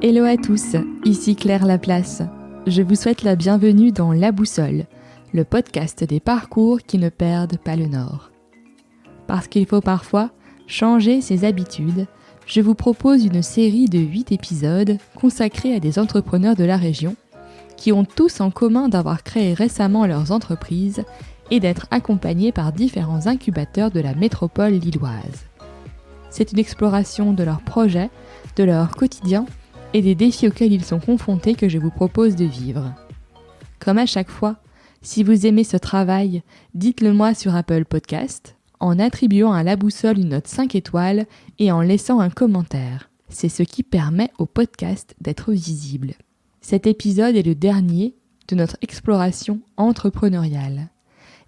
Hello à tous, ici Claire Laplace. Je vous souhaite la bienvenue dans La Boussole, le podcast des parcours qui ne perdent pas le nord. Parce qu'il faut parfois changer ses habitudes, je vous propose une série de 8 épisodes consacrés à des entrepreneurs de la région qui ont tous en commun d'avoir créé récemment leurs entreprises et d'être accompagnés par différents incubateurs de la métropole lilloise. C'est une exploration de leurs projets, de leur quotidien et des défis auxquels ils sont confrontés que je vous propose de vivre. Comme à chaque fois, si vous aimez ce travail, dites-le moi sur Apple Podcast, en attribuant à La Boussole une note 5 étoiles et en laissant un commentaire. C'est ce qui permet au podcast d'être visible. Cet épisode est le dernier de notre exploration entrepreneuriale.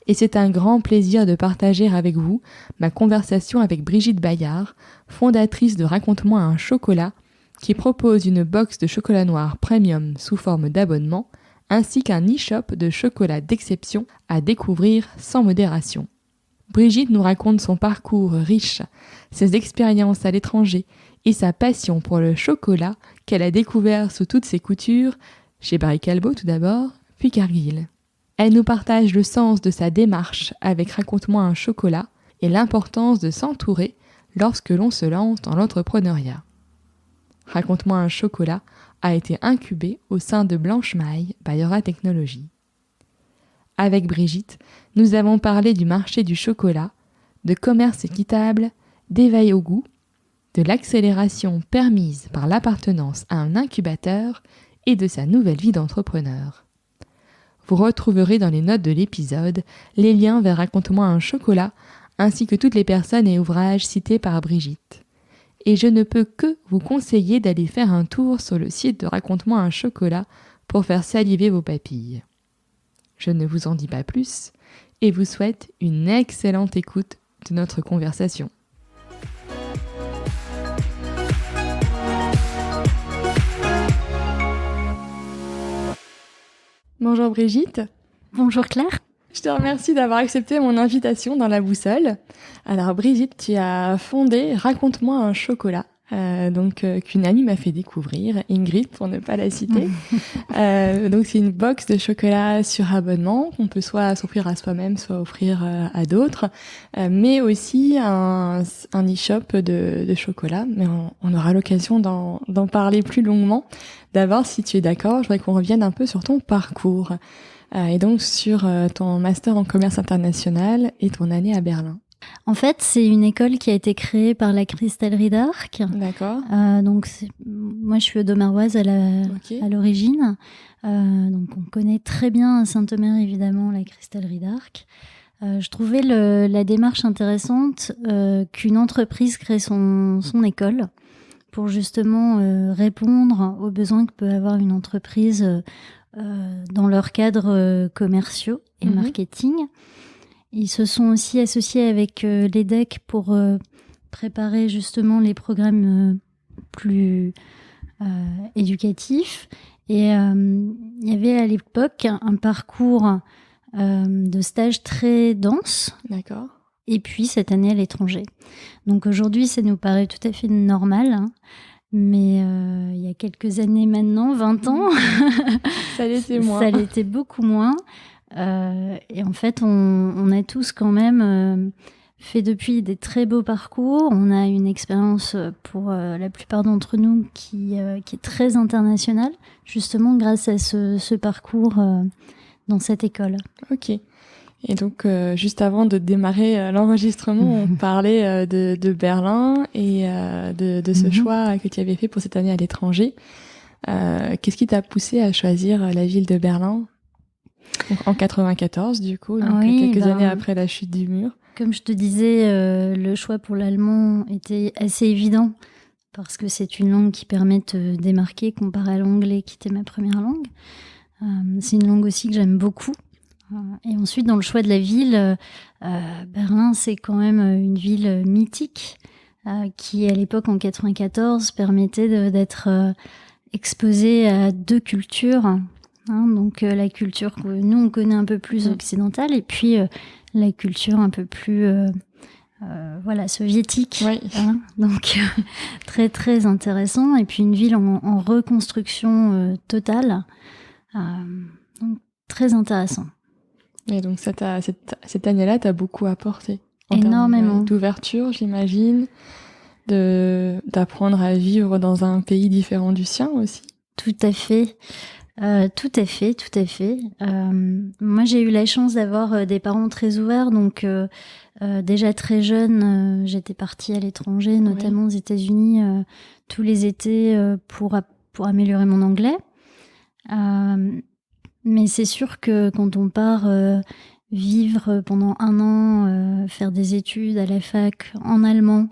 Et c'est un grand plaisir de partager avec vous ma conversation avec Brigitte Bayard, fondatrice de Raconte-moi un chocolat, qui propose une box de chocolat noir premium sous forme d'abonnement, ainsi qu'un e-shop de chocolat d'exception à découvrir sans modération. Brigitte nous raconte son parcours riche, ses expériences à l'étranger et sa passion pour le chocolat qu'elle a découvert sous toutes ses coutures, chez Barry Callebaut tout d'abord, puis Cargill. Elle nous partage le sens de sa démarche avec Raconte-moi un chocolat et l'importance de s'entourer lorsque l'on se lance dans l'entrepreneuriat. Raconte-moi un chocolat a été incubé au sein de Blanche Maille Bayora Technologies. Avec Brigitte, nous avons parlé du marché du chocolat, de commerce équitable, d'éveil au goût, de l'accélération permise par l'appartenance à un incubateur et de sa nouvelle vie d'entrepreneur. Vous retrouverez dans les notes de l'épisode les liens vers Raconte-moi un chocolat ainsi que toutes les personnes et ouvrages cités par Brigitte. Et je ne peux que vous conseiller d'aller faire un tour sur le site de Raconte-moi un chocolat pour faire saliver vos papilles. Je ne vous en dis pas plus et vous souhaite une excellente écoute de notre conversation. Bonjour Brigitte. Bonjour Claire. Je te remercie d'avoir accepté mon invitation dans La Boussole. Alors Brigitte, tu as fondé Raconte-moi un chocolat, qu'une amie m'a fait découvrir, Ingrid pour ne pas la citer. Donc c'est une box de chocolat sur abonnement qu'on peut soit s'offrir à soi-même, soit offrir à d'autres, mais aussi un e-shop de chocolat. Mais on aura l'occasion d'en parler plus longuement. D'abord, si tu es d'accord, je voudrais qu'on revienne un peu sur ton parcours. Et donc sur ton master en commerce international et ton année à Berlin. En fait, c'est une école qui a été créée par la Cristallerie d'Arc. D'accord. Moi, je suis audomaroise à l'origine. Donc, on connaît très bien à Saint-Omer, évidemment, la Cristallerie d'Arc. Je trouvais la démarche intéressante qu'une entreprise crée son école pour justement répondre aux besoins que peut avoir une entreprise dans leurs cadres commerciaux et marketing. Ils se sont aussi associés avec l'EDEC pour préparer justement les programmes plus éducatifs. Et il y avait à l'époque un parcours de stage très dense. D'accord. Et puis cette année à l'étranger. Donc aujourd'hui, ça nous paraît tout à fait normal, hein. Mais il y a quelques années maintenant, 20 ans, ça l'était moins. Ça l'était beaucoup moins. Et en fait, on a tous quand même fait depuis des très beaux parcours. On a une expérience pour la plupart d'entre nous qui est très internationale, justement grâce à ce parcours dans cette école. Ok. Et donc, juste avant de démarrer l'enregistrement, on parlait de Berlin et de ce choix que tu avais fait pour cette année à l'étranger. Qu'est-ce qui t'a poussé à choisir la ville de Berlin ? Donc, en 94, du coup, donc quelques années après la chute du mur. Comme je te disais, le choix pour l'allemand était assez évident parce que c'est une langue qui permet de te démarquer comparé à l'anglais qui était ma première langue. C'est une langue aussi que j'aime beaucoup. Et ensuite, dans le choix de la ville, Berlin, c'est quand même une ville mythique qui, à l'époque, en 94, permettait d'être exposée à deux cultures. Donc, la culture que nous, on connaît un peu plus occidentale et puis la culture un peu plus soviétique. Oui. Hein, donc, très, très intéressant. Et puis, une ville en reconstruction totale. Donc, très intéressant. Et donc, cette année-là t'a beaucoup apporté. Énormément. D'ouverture, j'imagine, d'apprendre à vivre dans un pays différent du sien aussi. Tout à fait. Tout à fait. Moi, j'ai eu la chance d'avoir des parents très ouverts. Donc, déjà très jeune, j'étais partie à l'étranger, notamment aux États-Unis, tous les étés pour améliorer mon anglais. Mais c'est sûr que quand on part vivre pendant 1 an, faire des études à la fac en allemand,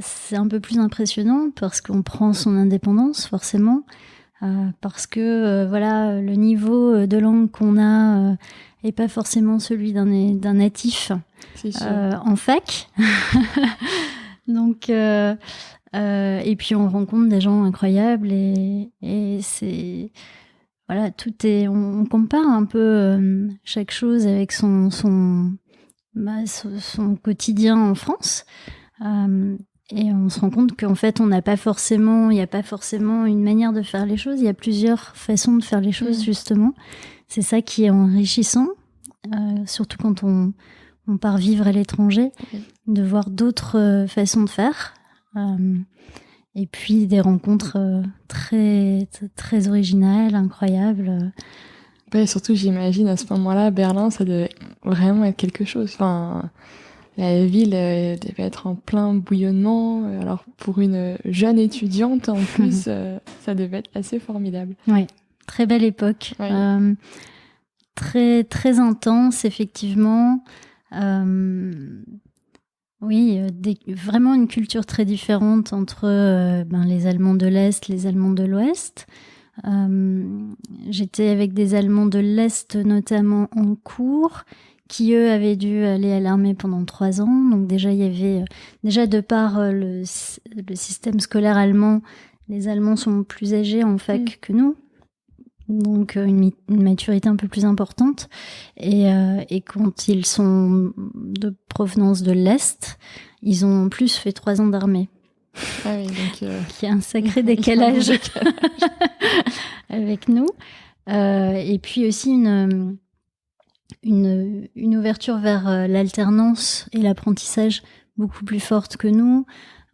c'est un peu plus impressionnant parce qu'on prend son indépendance forcément, parce que le niveau de langue qu'on a est pas forcément celui d'un natif en fac. Donc et puis on rencontre des gens incroyables et c'est tout est on compare un peu chaque chose avec son quotidien en France. Et on se rend compte qu'en fait, il n'y a pas forcément une manière de faire les choses. Il y a plusieurs façons de faire les choses, justement. C'est ça qui est enrichissant, surtout quand on part vivre à l'étranger, de voir d'autres façons de faire. Et puis des rencontres très, très originales, incroyables. Ouais, surtout, j'imagine, à ce moment-là, Berlin, ça devait vraiment être quelque chose. Enfin, la ville devait être en plein bouillonnement. Alors, pour une jeune étudiante, en plus, ça devait être assez formidable. Oui, très belle époque. Oui. Très, très intense, effectivement. Oui, vraiment une culture très différente entre les Allemands de l'Est, les Allemands de l'Ouest. J'étais avec des Allemands de l'Est, notamment en cours, qui eux avaient dû aller à l'armée pendant 3 ans. Donc déjà, il y avait de par le système scolaire allemand, les Allemands sont plus âgés en fac que nous. Donc une maturité un peu plus importante. Et quand ils sont de provenance de l'Est, ils ont en plus fait 3 ans d'armée. Ah oui, donc... Il y a un sacré décalage avec nous. Et puis aussi une ouverture vers l'alternance et l'apprentissage beaucoup plus forte que nous.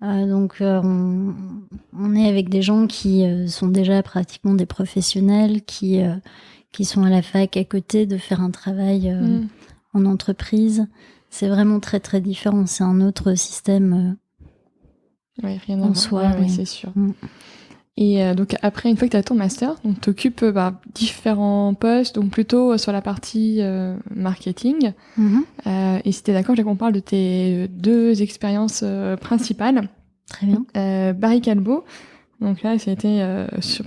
Donc on est avec des gens qui sont déjà pratiquement des professionnels, qui sont à la fac à côté de faire un travail en entreprise. C'est vraiment très très différent. C'est un autre système rien à en voir. soi. Oui, c'est sûr. Et donc après, une fois que tu as ton master, donc tu occupes différents postes, donc plutôt sur la partie marketing. Et si tu es d'accord, je voulais qu'on parle de tes 2 expériences principales. Très bien. Barry Callebaut, donc là, ça a été,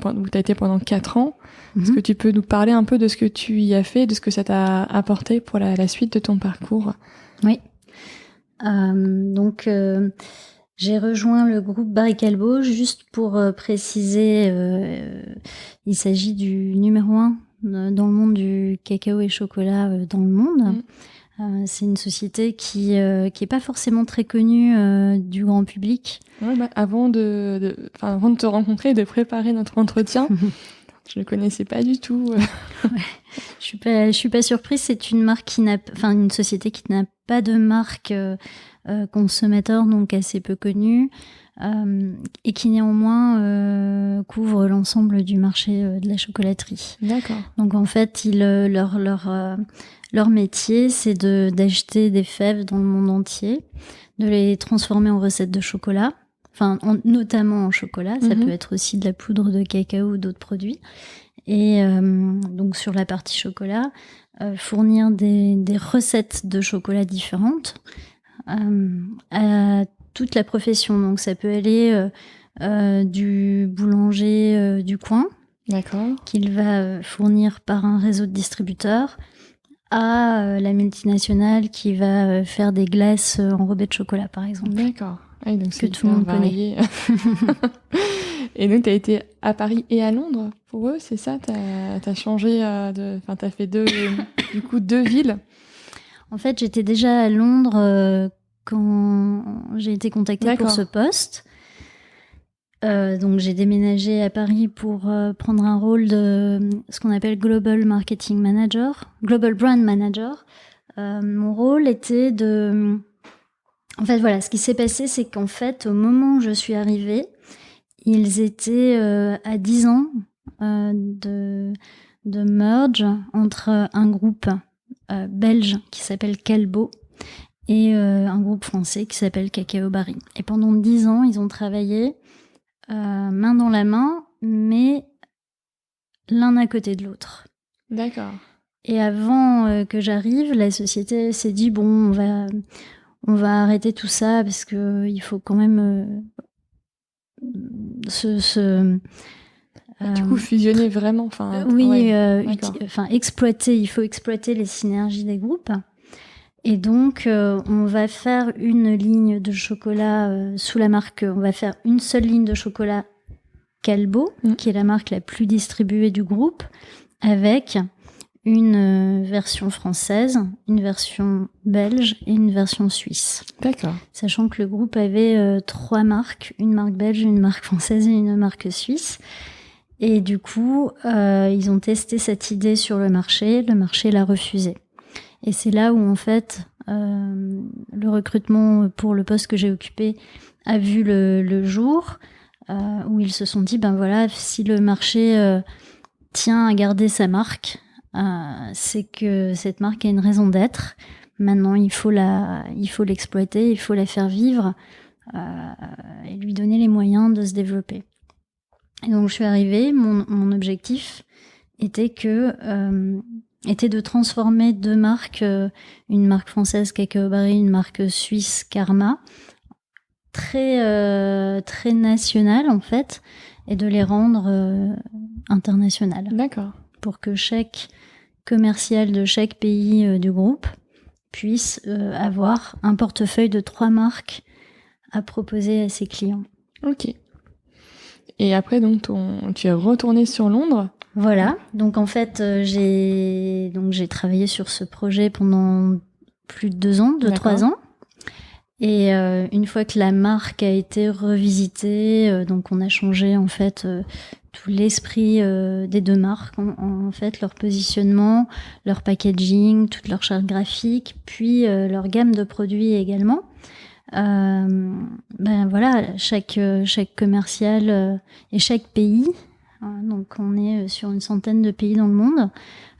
où tu as été pendant 4 ans. Est-ce que tu peux nous parler un peu de ce que tu y as fait, de ce que ça t'a apporté pour la suite de ton parcours ? Oui. Donc... j'ai rejoint le groupe Barry Callebaut, juste pour préciser, il s'agit du numéro 1 dans le monde du cacao et chocolat dans le monde. C'est une société qui est pas forcément très connue du grand public. Ouais, avant de te rencontrer et de préparer notre entretien, je ne connaissais pas du tout. Je suis pas surprise. C'est une marque une société qui n'a pas de marque consommateur, donc assez peu connue, et qui néanmoins couvre l'ensemble du marché de la chocolaterie. D'accord. Donc en fait, leur métier, c'est d'acheter des fèves dans le monde entier, de les transformer en recettes de chocolat, notamment en chocolat. Ça peut être aussi de la poudre de cacao ou d'autres produits. Et donc sur la partie chocolat, fournir des recettes de chocolat différentes à toute la profession. Donc ça peut aller du boulanger du coin, d'accord, qu'il va fournir par un réseau de distributeurs, à la multinationale qui va faire des glaces enrobées de chocolat, par exemple. D'accord. Ouais, donc que tout le monde connaît. Et donc, tu as été à Paris et à Londres pour eux, c'est ça ? T'as changé t'as fait 2 villes ? En fait, j'étais déjà à Londres quand j'ai été contactée pour ce poste. Donc j'ai déménagé à Paris pour prendre un rôle de ce qu'on appelle Global Marketing Manager, Global Brand Manager. Mon rôle était de... En fait, voilà, ce qui s'est passé, c'est qu'en fait, au moment où je suis arrivée, ils étaient à 10 ans de merge entre un groupe belge qui s'appelle Calbo et un groupe français qui s'appelle Cacao Barry. Et pendant 10 ans, ils ont travaillé main dans la main, mais l'un à côté de l'autre. D'accord. Et avant que j'arrive, la société s'est dit, bon, on va arrêter tout ça parce qu'il faut quand même du coup, fusionner vraiment, exploiter, il faut exploiter les synergies des groupes. Et donc, on va faire une ligne de chocolat sous la marque, on va faire une seule ligne de chocolat Calbo, qui est la marque la plus distribuée du groupe, avec une version française, une version belge et une version suisse. D'accord. Sachant que le groupe avait 3 marques, une marque belge, une marque française et une marque suisse. Et du coup, ils ont testé cette idée sur le marché l'a refusé. Et c'est là où, en fait, le recrutement pour le poste que j'ai occupé a vu le jour, où ils se sont dit, ben voilà, si le marché tient à garder sa marque, c'est que cette marque a une raison d'être. Maintenant, il faut l'exploiter, il faut la faire vivre et lui donner les moyens de se développer. Et donc, je suis arrivée, mon objectif était de transformer 2 marques, une marque française Cacao Barry, une marque suisse Karma, très nationales en fait, et de les rendre internationales. D'accord. Pour que chaque commercial de chaque pays du groupe puisse avoir un portefeuille de 3 marques à proposer à ses clients. Ok. Et après, donc, tu es retournée sur Londres. Voilà. Donc, en fait, j'ai travaillé sur ce projet pendant plus de 2 ans, 3 ans. Et une fois que la marque a été revisitée, donc on a changé, en fait, tout l'esprit des 2 marques, en fait, leur positionnement, leur packaging, toute leur charte graphique, puis leur gamme de produits également. Voilà, chaque commercial et chaque pays, donc on est sur une centaine de pays dans le monde,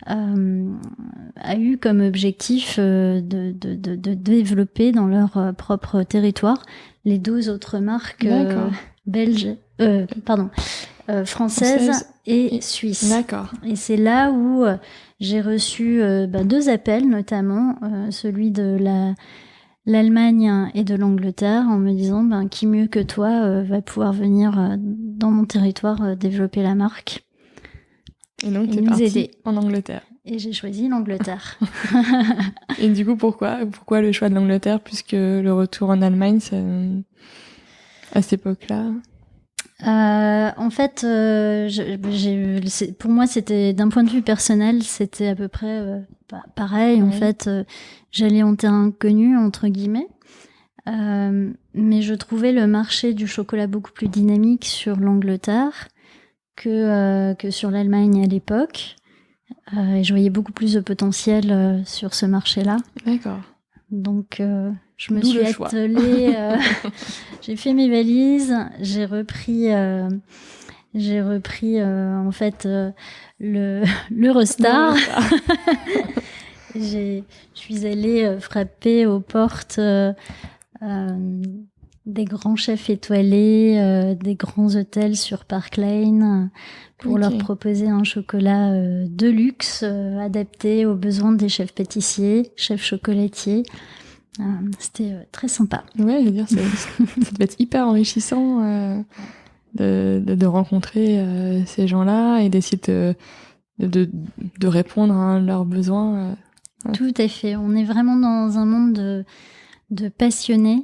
a eu comme objectif de développer dans leur propre territoire les 12 autres marques belges, françaises et suisses. D'accord. Et c'est là où j'ai reçu 2 appels, notamment celui de l'Allemagne et de l'Angleterre, en me disant qui mieux que toi va pouvoir venir dans mon territoire développer la marque. Et donc t'es partie en Angleterre. Et j'ai choisi l'Angleterre. Et du coup, pourquoi le choix de l'Angleterre, puisque le retour en Allemagne, à cette époque-là? En fait, pour moi, c'était d'un point de vue personnel, c'était à peu près pareil. En fait, j'allais en terrain connu entre guillemets, mais je trouvais le marché du chocolat beaucoup plus dynamique sur l'Angleterre que sur l'Allemagne à l'époque. Et je voyais beaucoup plus de potentiel sur ce marché-là. D'accord. Donc, je me suis attelée, j'ai fait mes valises, j'ai repris en fait l'Eurostar. Je suis allée frapper aux portes des grands chefs étoilés, des grands hôtels sur Park Lane pour leur proposer un chocolat de luxe adapté aux besoins des chefs pâtissiers, chefs chocolatiers. C'était très sympa. Ouais, je veux dire, ça devait être hyper enrichissant de rencontrer ces gens-là et d'essayer de répondre à leurs besoins. Tout à fait. On est vraiment dans un monde de passionnés.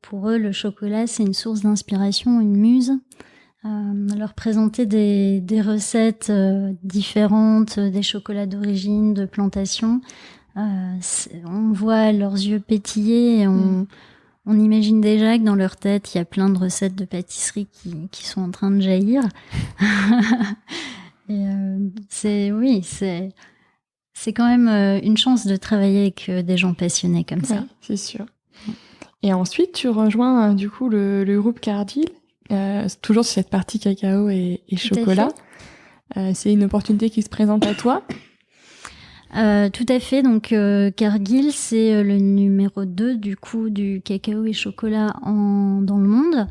Pour eux, le chocolat, c'est une source d'inspiration, une muse. Leur présenter des recettes différentes, des chocolats d'origine, de plantation, On voit leurs yeux pétiller et on imagine déjà que dans leur tête, il y a plein de recettes de pâtisserie qui sont en train de jaillir. Et c'est quand même une chance de travailler avec des gens passionnés comme ça. Oui, c'est sûr. Et ensuite, tu rejoins du coup le groupe Cargill, toujours sur cette partie cacao et chocolat. C'est une opportunité qui se présente à toi. Tout à fait. Donc Cargill, c'est le numéro 2 du coup du cacao et chocolat dans le monde.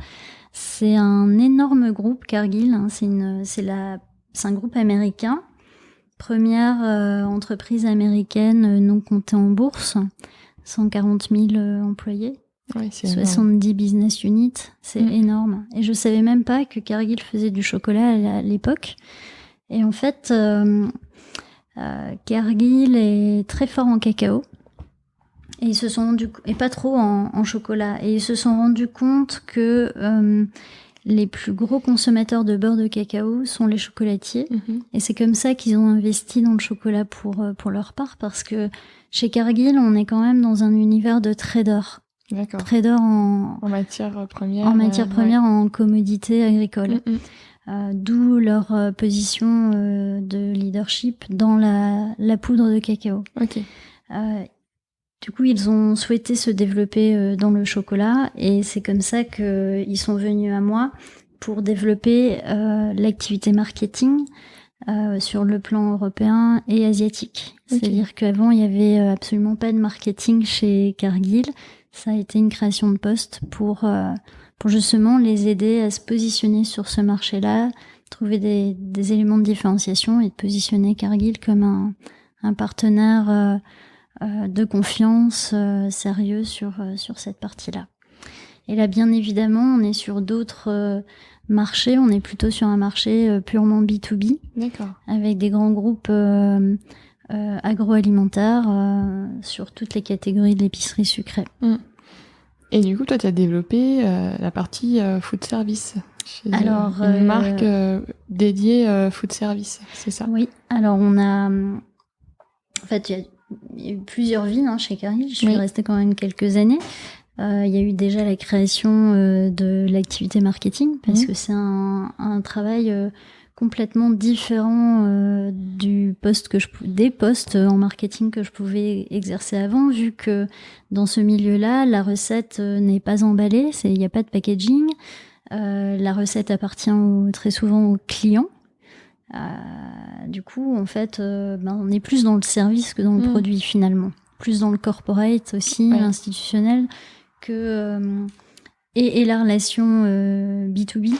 C'est un énorme groupe, Cargill. Hein. C'est un groupe américain. Première entreprise américaine non cotée en bourse. 140 000 employés. Oui, c'est 70 énorme. business units. C'est énorme. Et je savais même pas que Cargill faisait du chocolat à l'époque. Et en fait, Cargill est très fort en cacao. Et ils se sont et pas trop en chocolat. Et ils se sont rendus compte que les plus gros consommateurs de beurre de cacao sont les chocolatiers. Et c'est comme ça qu'ils ont investi dans le chocolat pour leur part, parce que chez Cargill, on est quand même dans un univers de traders. D'accord. Traders en matière première. En matière première, en commodité agricole. D'où leur position de leadership dans la poudre de cacao. Ok. Du coup, ils ont souhaité se développer dans le chocolat et c'est comme ça qu'ils sont venus à moi pour développer l'activité marketing sur le plan européen et asiatique. Okay. C'est-à-dire qu'avant, il n'y avait absolument pas de marketing chez Cargill. Ça a été une création de poste pour justement les aider à se positionner sur ce marché-là, trouver des éléments de différenciation et de positionner Cargill comme un partenaire de confiance sérieux sur cette partie-là. Et là, bien évidemment, on est sur d'autres marchés. On est plutôt sur un marché purement B2B. D'accord. Avec des grands groupes agroalimentaires sur toutes les catégories de l'épicerie sucrée. Et du coup, toi, tu as développé la partie food service. Alors, une marque dédiée food service, c'est ça? Oui. Alors, on a... En fait, il y a eu plusieurs vies chez Cargill. Je suis restée quand même quelques années. Il y a eu déjà la création de l'activité marketing, parce que c'est un travail complètement différent des postes en marketing que je pouvais exercer avant, vu que dans ce milieu-là, la recette n'est pas emballée, il n'y a pas de packaging. La recette appartient très souvent aux clients. Du coup, en fait, on est plus dans le service que dans le produit finalement. Plus dans le corporate aussi, institutionnel, et la relation B2B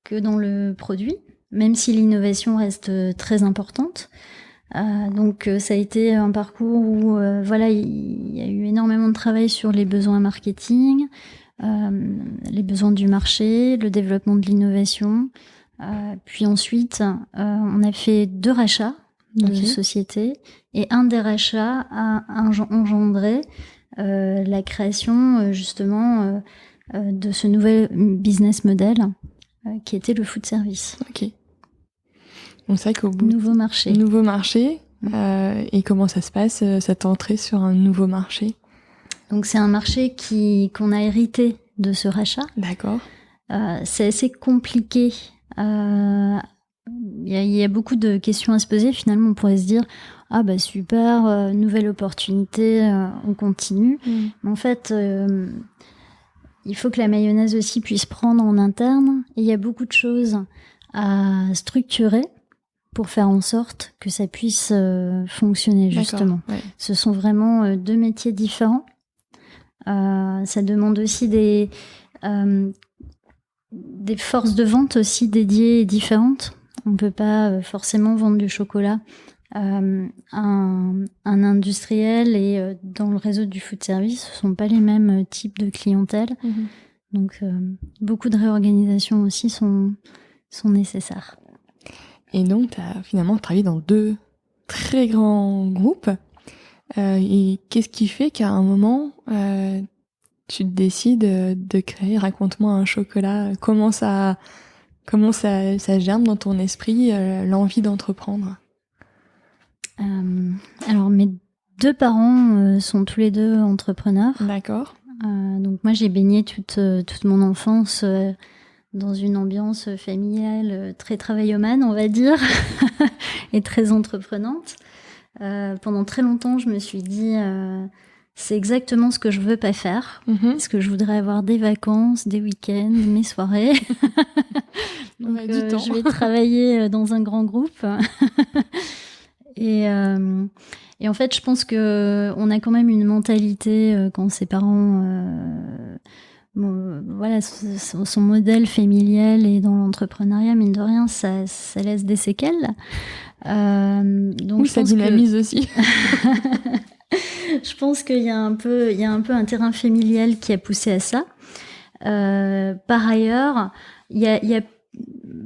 que dans le produit, même si l'innovation reste très importante. Donc ça a été un parcours où il y a eu énormément de travail sur les besoins marketing, les besoins du marché, le développement de l'innovation. Puis ensuite, on a fait 2 rachats de sociétés et un des rachats a engendré la création justement de ce nouvel business model qui était le food service. Ok. Donc c'est vrai qu'au bout... Nouveau marché. Et comment ça se passe, cette entrée sur un nouveau marché? Donc c'est un marché qu'on a hérité de ce rachat. D'accord. C'est assez compliqué. Il y a beaucoup de questions à se poser. Finalement, on pourrait se dire super, nouvelle opportunité, on continue. Mais en fait, il faut que la mayonnaise aussi puisse prendre en interne. Et il y a beaucoup de choses à structurer pour faire en sorte que ça puisse fonctionner, justement. Ouais. Ce sont vraiment 2 métiers différents. Ça demande aussi des forces de vente aussi dédiées et différentes. On ne peut pas forcément vendre du chocolat à un industriel et dans le réseau du food service, ce ne sont pas les mêmes types de clientèle. Donc, beaucoup de réorganisations aussi sont nécessaires. Et donc, tu as finalement travaillé dans 2 très grands groupes. Et qu'est-ce qui fait qu'à un moment, tu te décides de créer, raconte-moi un chocolat, comment ça germe dans ton esprit, l'envie d'entreprendre? Alors, mes 2 parents sont tous les 2 entrepreneurs. D'accord. Donc moi, j'ai baigné toute mon enfance dans une ambiance familiale très travaillomane, on va dire, et très entreprenante. Pendant très longtemps, je me suis dit, c'est exactement ce que je veux pas faire. Parce que je voudrais avoir des vacances, des week-ends, mes soirées. Donc, je vais travailler dans un grand groupe. Et en fait, je pense que on a quand même une mentalité quand ses parents, voilà, son modèle familial et dans l'entrepreneuriat, mine de rien, ça laisse des séquelles. Donc oui, ça dynamise aussi. Je pense qu'il y a un peu un terrain familial qui a poussé à ça. Par ailleurs, il y a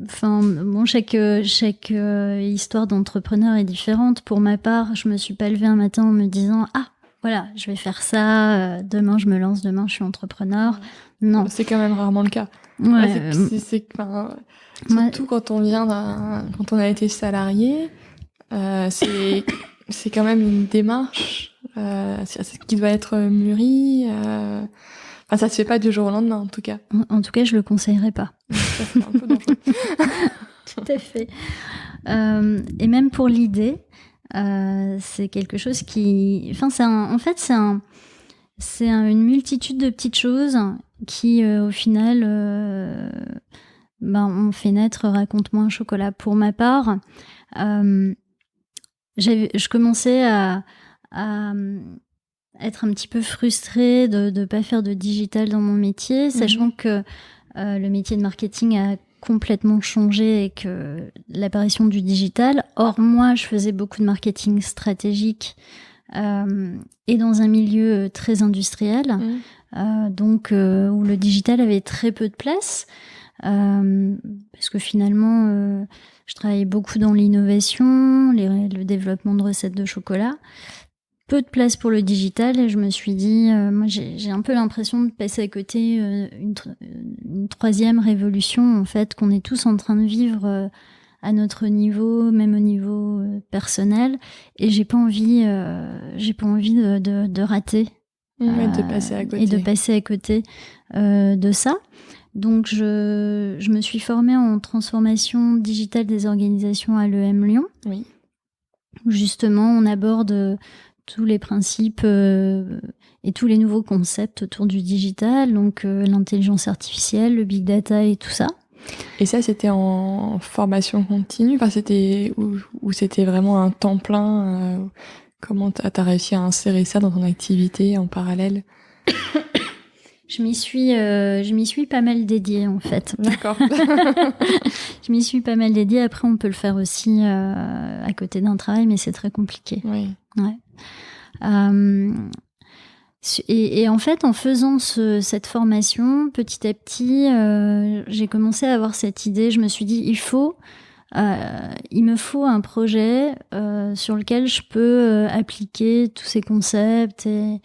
enfin, bon, chaque histoire d'entrepreneur est différente. Pour ma part, je me suis pas levée un matin en me disant voilà, je vais faire ça, demain je me lance, demain je suis entrepreneur. Non. C'est quand même rarement le cas. Ouais, surtout quand on a été salarié, c'est quand même une démarche qui doit être mûrie. Ça se fait pas du jour au lendemain, en tout cas. En tout cas, je le conseillerais pas. Ça, c'est un peu dangereux. Tout à fait. Et même pour l'idée, c'est quelque chose qui... c'est une multitude de petites choses qui, au final, ont fait naître Raconte-moi un chocolat. Pour ma part, je commençais à être un petit peu frustrée de ne pas faire de digital dans mon métier, sachant que le métier de marketing a complètement changé avec l'apparition du digital. Or, moi, je faisais beaucoup de marketing stratégique et dans un milieu très industriel, donc où le digital avait très peu de place, parce que finalement, je travaillais beaucoup dans l'innovation, le développement de recettes de chocolat. Peu de place pour le digital et je me suis dit, moi j'ai un peu l'impression de passer à côté une 3e révolution en fait qu'on est tous en train de vivre à notre niveau, même au niveau personnel, et j'ai pas envie de rater de passer à côté. Et de passer à côté de ça. Donc je me suis formée en transformation digitale des organisations à l'EM Lyon. Oui. Où justement on aborde tous les principes et tous les nouveaux concepts autour du digital, donc l'intelligence artificielle, le big data et tout ça. Et ça, c'était en formation continue, c'était ou c'était vraiment un temps plein comment t'as réussi à insérer ça dans ton activité en parallèle? Je m'y suis pas mal dédiée en fait. D'accord. Je m'y suis pas mal dédiée. Après, on peut le faire aussi à côté d'un travail, mais c'est très compliqué. Oui. Ouais. Et en fait, en faisant cette formation, petit à petit, j'ai commencé à avoir cette idée. Je me suis dit, il me faut un projet sur lequel je peux appliquer tous ces concepts et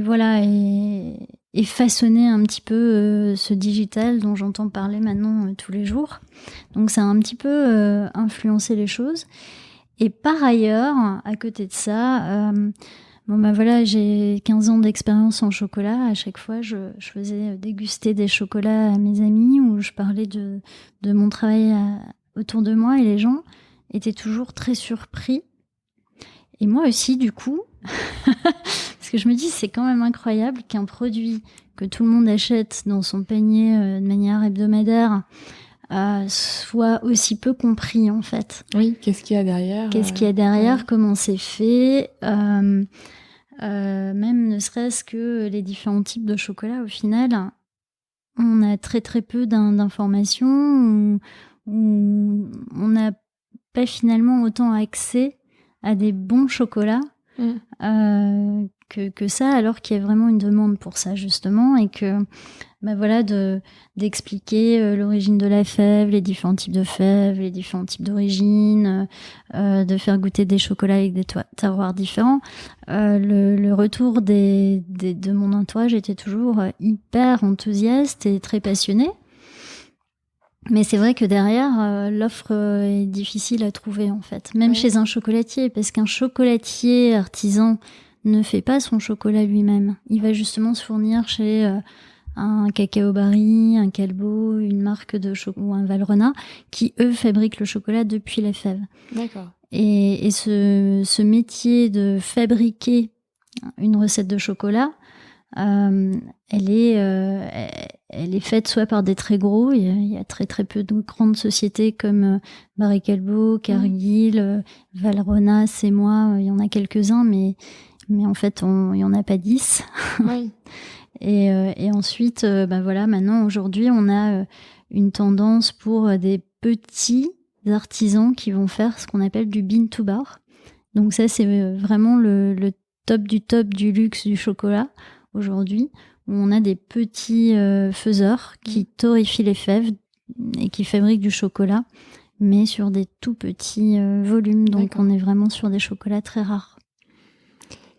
voilà, et façonner un petit peu ce digital dont j'entends parler maintenant tous les jours. Donc ça a un petit peu influencé les choses. Et par ailleurs, à côté de ça, voilà, j'ai 15 ans d'expérience en chocolat. À chaque fois, je faisais déguster des chocolats à mes amis où je parlais de mon travail autour de moi et les gens étaient toujours très surpris. Et moi aussi, du coup, parce que je me dis, c'est quand même incroyable qu'un produit que tout le monde achète dans son panier de manière hebdomadaire soit aussi peu compris, en fait. Oui, qu'est-ce qu'il y a derrière ? Comment c'est fait même ne serait-ce que les différents types de chocolat, au final, on a très très peu d'informations, où on n'a pas finalement autant accès à des bons chocolats que ça, alors qu'il y a vraiment une demande pour ça, justement, et que voilà, d'expliquer l'origine de la fève, les différents types de fèves, les différents types d'origine, de faire goûter des chocolats avec des terroirs différents. Le retour de mon entourage était toujours hyper enthousiaste et très passionné. Mais c'est vrai que derrière, l'offre est difficile à trouver, en fait. Même chez un chocolatier, parce qu'un chocolatier artisan ne fait pas son chocolat lui-même. Il va justement se fournir chez un Cacao Barry, un Calbo, une marque de ou un Valrhona, qui, eux, fabriquent le chocolat depuis la fève. D'accord. Et ce métier de fabriquer une recette de chocolat, elle est faite soit par des très gros, il y a très très peu de grandes sociétés comme Barry Callebaut, Cargill, Valrhona, c'est moi, il y en a quelques-uns, mais en fait il n'y en a pas 10. Oui. Et ensuite, voilà, maintenant aujourd'hui on a une tendance pour des petits artisans qui vont faire ce qu'on appelle du bean to bar. Donc ça c'est vraiment le top du luxe du chocolat aujourd'hui, où on a des petits faiseurs qui torréfient les fèves et qui fabriquent du chocolat, mais sur des tout petits volumes. Donc D'accord. On est vraiment sur des chocolats très rares.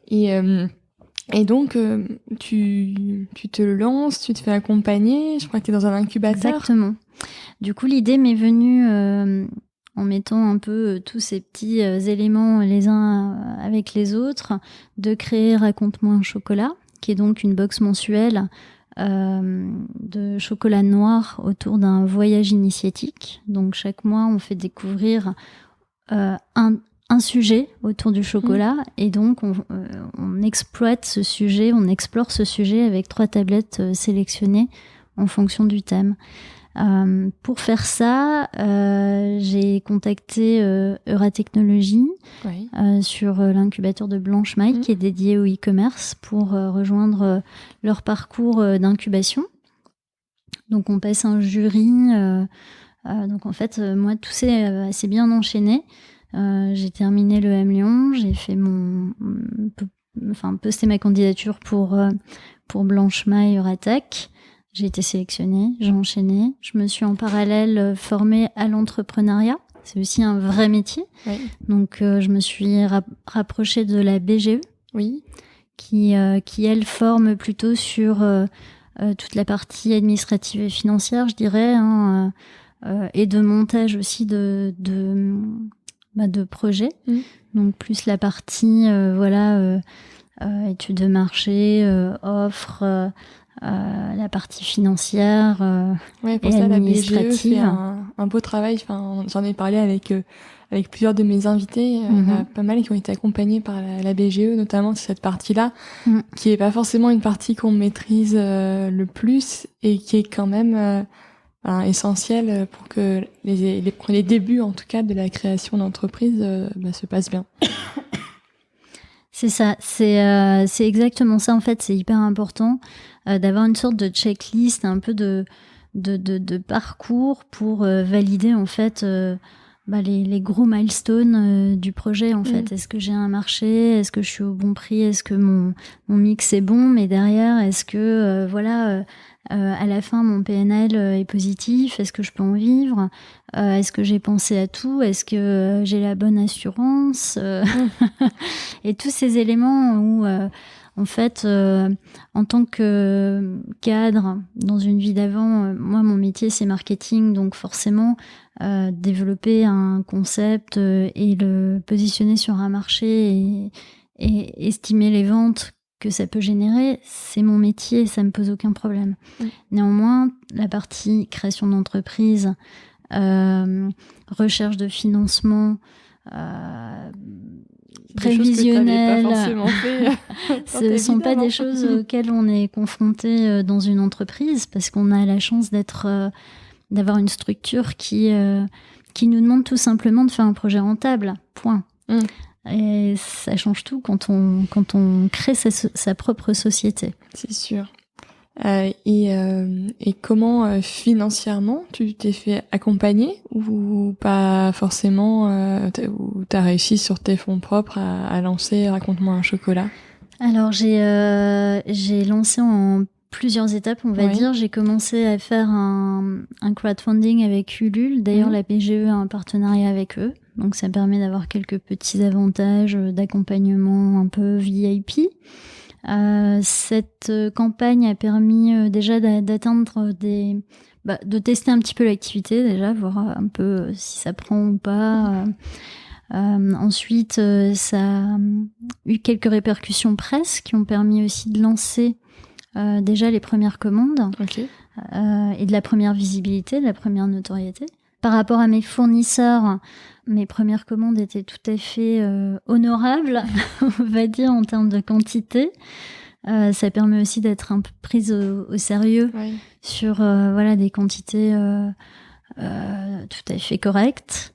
Et donc, tu te lances, tu te fais accompagner, je crois que tu es dans un incubateur. Exactement. Du coup, l'idée m'est venue en mettant un peu tous ces petits éléments les uns avec les autres, de créer Raconte-moi un chocolat, qui est donc une box mensuelle de chocolat noir autour d'un voyage initiatique. Donc chaque mois, on fait découvrir un sujet autour du chocolat et donc on exploite ce sujet, on explore ce sujet avec 3 tablettes sélectionnées en fonction du thème. Pour faire ça, j'ai contacté Euratechnologie sur l'incubateur de Blanche Maille qui est dédié au e-commerce pour rejoindre leur parcours d'incubation. Donc on passe un jury. Donc en fait, moi tout s'est assez bien enchaîné. J'ai terminé le M Lyon, j'ai fait posté ma candidature pour Blanche Maille Euratech. J'ai été sélectionnée, j'ai enchaîné. Je me suis en parallèle formée à l'entrepreneuriat. C'est aussi un vrai métier. Oui. Donc, je me suis rapprochée de la BGE, qui elle, forme plutôt sur toute la partie administrative et financière, je dirais, et de montage aussi de projets. Donc, plus la partie, études de marché, offres... la partie financière pour et ça, administrative. La BGE fait un beau travail. Enfin, j'en ai parlé avec plusieurs de mes invités. Il y en a pas mal qui ont été accompagnés par la BGE, notamment sur cette partie-là, qui est pas forcément une partie qu'on maîtrise le plus et qui est quand même essentielle pour que les débuts, en tout cas, de la création d'entreprise se passent bien. C'est ça, c'est exactement ça. En fait, c'est hyper important d'avoir une sorte de checklist, un peu de parcours pour valider en fait les gros milestones du projet. En fait, est-ce que j'ai un marché, est-ce que je suis au bon prix, est-ce que mon mix est bon, mais derrière, est-ce que à la fin mon PNL est positif, est-ce que je peux en vivre, est-ce que j'ai pensé à tout, est-ce que j'ai la bonne assurance, et tous ces éléments où en fait, en tant que cadre dans une vie d'avant, moi mon métier c'est marketing, donc forcément développer un concept et le positionner sur un marché et estimer les ventes que ça peut générer, c'est mon métier, ça me pose aucun problème. Néanmoins, la partie création d'entreprise, recherche de financement, prévisionnel, ce ne sont pas des choses auxquelles on est confronté dans une entreprise, parce qu'on a la chance d'avoir une structure qui nous demande tout simplement de faire un projet rentable, point. Et ça change tout quand on crée sa propre société. C'est sûr. Et comment financièrement tu t'es fait accompagner ou pas forcément, ou t'as réussi sur tes fonds propres à lancer Raconte-moi un chocolat? Alors j'ai lancé en plusieurs étapes, on va dire. J'ai commencé à faire un crowdfunding avec Ulule. D'ailleurs, la BGE a un partenariat avec eux. Donc, ça permet d'avoir quelques petits avantages d'accompagnement un peu VIP. Cette campagne a permis déjà d'atteindre de tester un petit peu l'activité déjà, voir un peu si ça prend ou pas. Ensuite, ça a eu quelques répercussions presse qui ont permis aussi de lancer déjà les premières commandes et de la première visibilité, de la première notoriété. Par rapport à mes fournisseurs, mes premières commandes étaient tout à fait honorables, on va dire, en termes de quantité. Ça permet aussi d'être un peu prise au sérieux sur des quantités tout à fait correctes.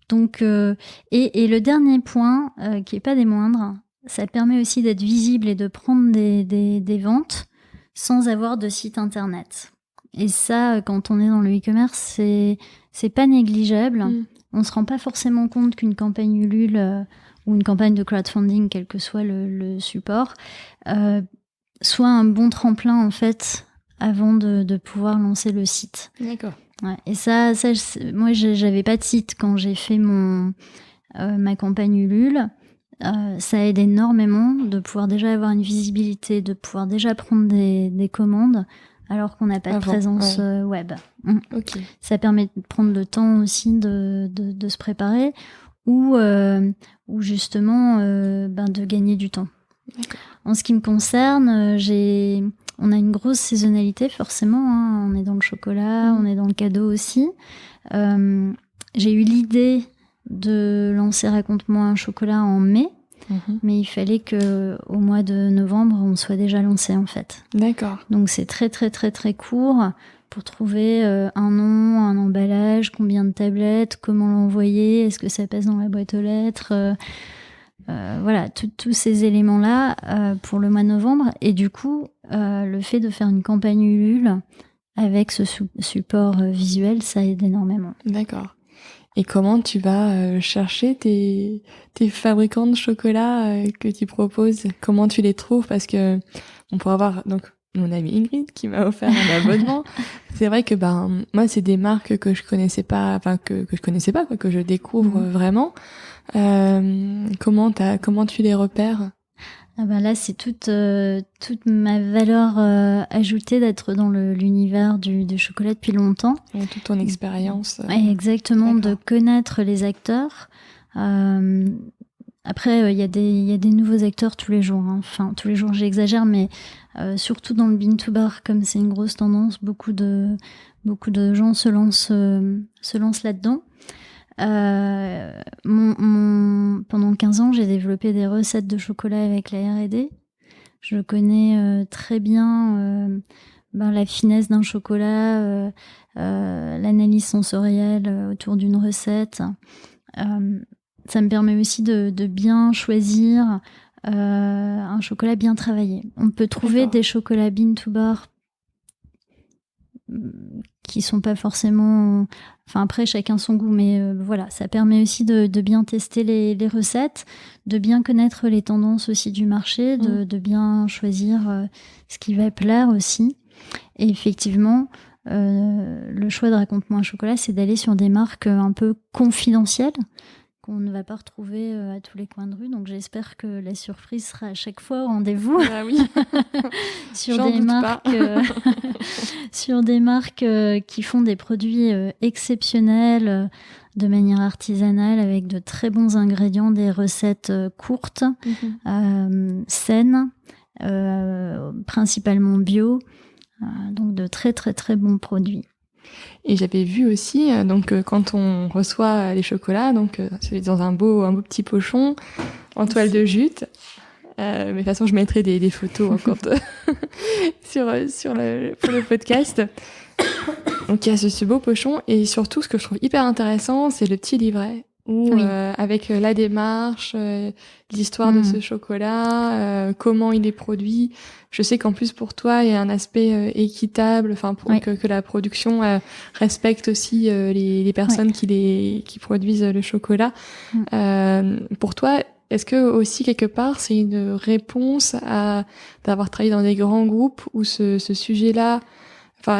Donc, et le dernier point, qui n'est pas des moindres, ça permet aussi d'être visible et de prendre des ventes sans avoir de site internet. Et ça, quand on est dans le e-commerce, c'est pas négligeable. On se rend pas forcément compte qu'une campagne Ulule ou une campagne de crowdfunding, quel que soit le support, soit un bon tremplin en fait avant de pouvoir lancer le site. D'accord. Ouais, et ça moi j'avais pas de site quand j'ai fait ma campagne Ulule. Ça aide énormément de pouvoir déjà avoir une visibilité, de pouvoir déjà prendre des commandes alors qu'on n'a pas de présence web. Okay. Ça permet de prendre le temps aussi de se préparer ou justement de gagner du temps. D'accord. En ce qui me concerne, on a une grosse saisonnalité forcément, on est dans le chocolat, on est dans le cadeau aussi. J'ai eu l'idée de lancer Raconte-moi un chocolat en mai, mais il fallait qu'au mois de novembre, on soit déjà lancé en fait. D'accord. Donc c'est très très très très court pour trouver un nom, un emballage, combien de tablettes, comment l'envoyer, est-ce que ça passe dans la boîte aux lettres, tous ces éléments-là pour le mois de novembre. Et du coup, le fait de faire une campagne Ulule avec ce support visuel, ça aide énormément. D'accord. Et comment tu vas chercher tes fabricants de chocolat que tu proposes? Comment tu les trouves? Parce que on pourrait avoir donc mon amie Ingrid qui m'a offert un abonnement. C'est vrai que moi c'est des marques que je connaissais pas, que je connaissais pas, que je découvre vraiment. Comment tu les repères? Là, c'est toute ma valeur ajoutée d'être dans l'univers du chocolat depuis longtemps. Et toute ton expérience. Exactement, de connaître les acteurs. Après, il y a des nouveaux acteurs tous les jours. Enfin, tous les jours, j'exagère, mais surtout dans le bean to bar, comme c'est une grosse tendance, beaucoup de gens se lancent là-dedans. Pendant 15 ans, j'ai développé des recettes de chocolat avec la R&D. Je connais très bien la finesse d'un chocolat, l'analyse sensorielle autour d'une recette. Ça me permet aussi de bien choisir un chocolat bien travaillé. On peut trouver des chocolats bean to bar qui sont pas forcément... Enfin, après, chacun son goût, mais ça permet aussi de bien tester les recettes, de bien connaître les tendances aussi du marché, de bien choisir ce qui va plaire aussi. Et effectivement, le choix de Raconte-moi un chocolat, c'est d'aller sur des marques un peu confidentielles, qu'on ne va pas retrouver à tous les coins de rue. Donc j'espère que la surprise sera à chaque fois au rendez-vous. Ah oui. sur des marques qui font des produits exceptionnels de manière artisanale avec de très bons ingrédients, des recettes courtes, saines, principalement bio, donc de très très très bons produits. Et j'avais vu aussi, quand on reçoit les chocolats, c'est dans un beau petit pochon en toile de jute. Mais de toute façon, je mettrai des photos encore pour le podcast. Donc il y a ce beau pochon, et surtout ce que je trouve hyper intéressant, c'est le petit livret où avec la démarche, l'histoire de ce chocolat, comment il est produit. Je sais qu'en plus pour toi, il y a un aspect équitable, pour que la production respecte aussi les personnes qui produisent le chocolat. Pour toi, est-ce que aussi quelque part c'est une réponse à d'avoir travaillé dans des grands groupes où ce sujet-là,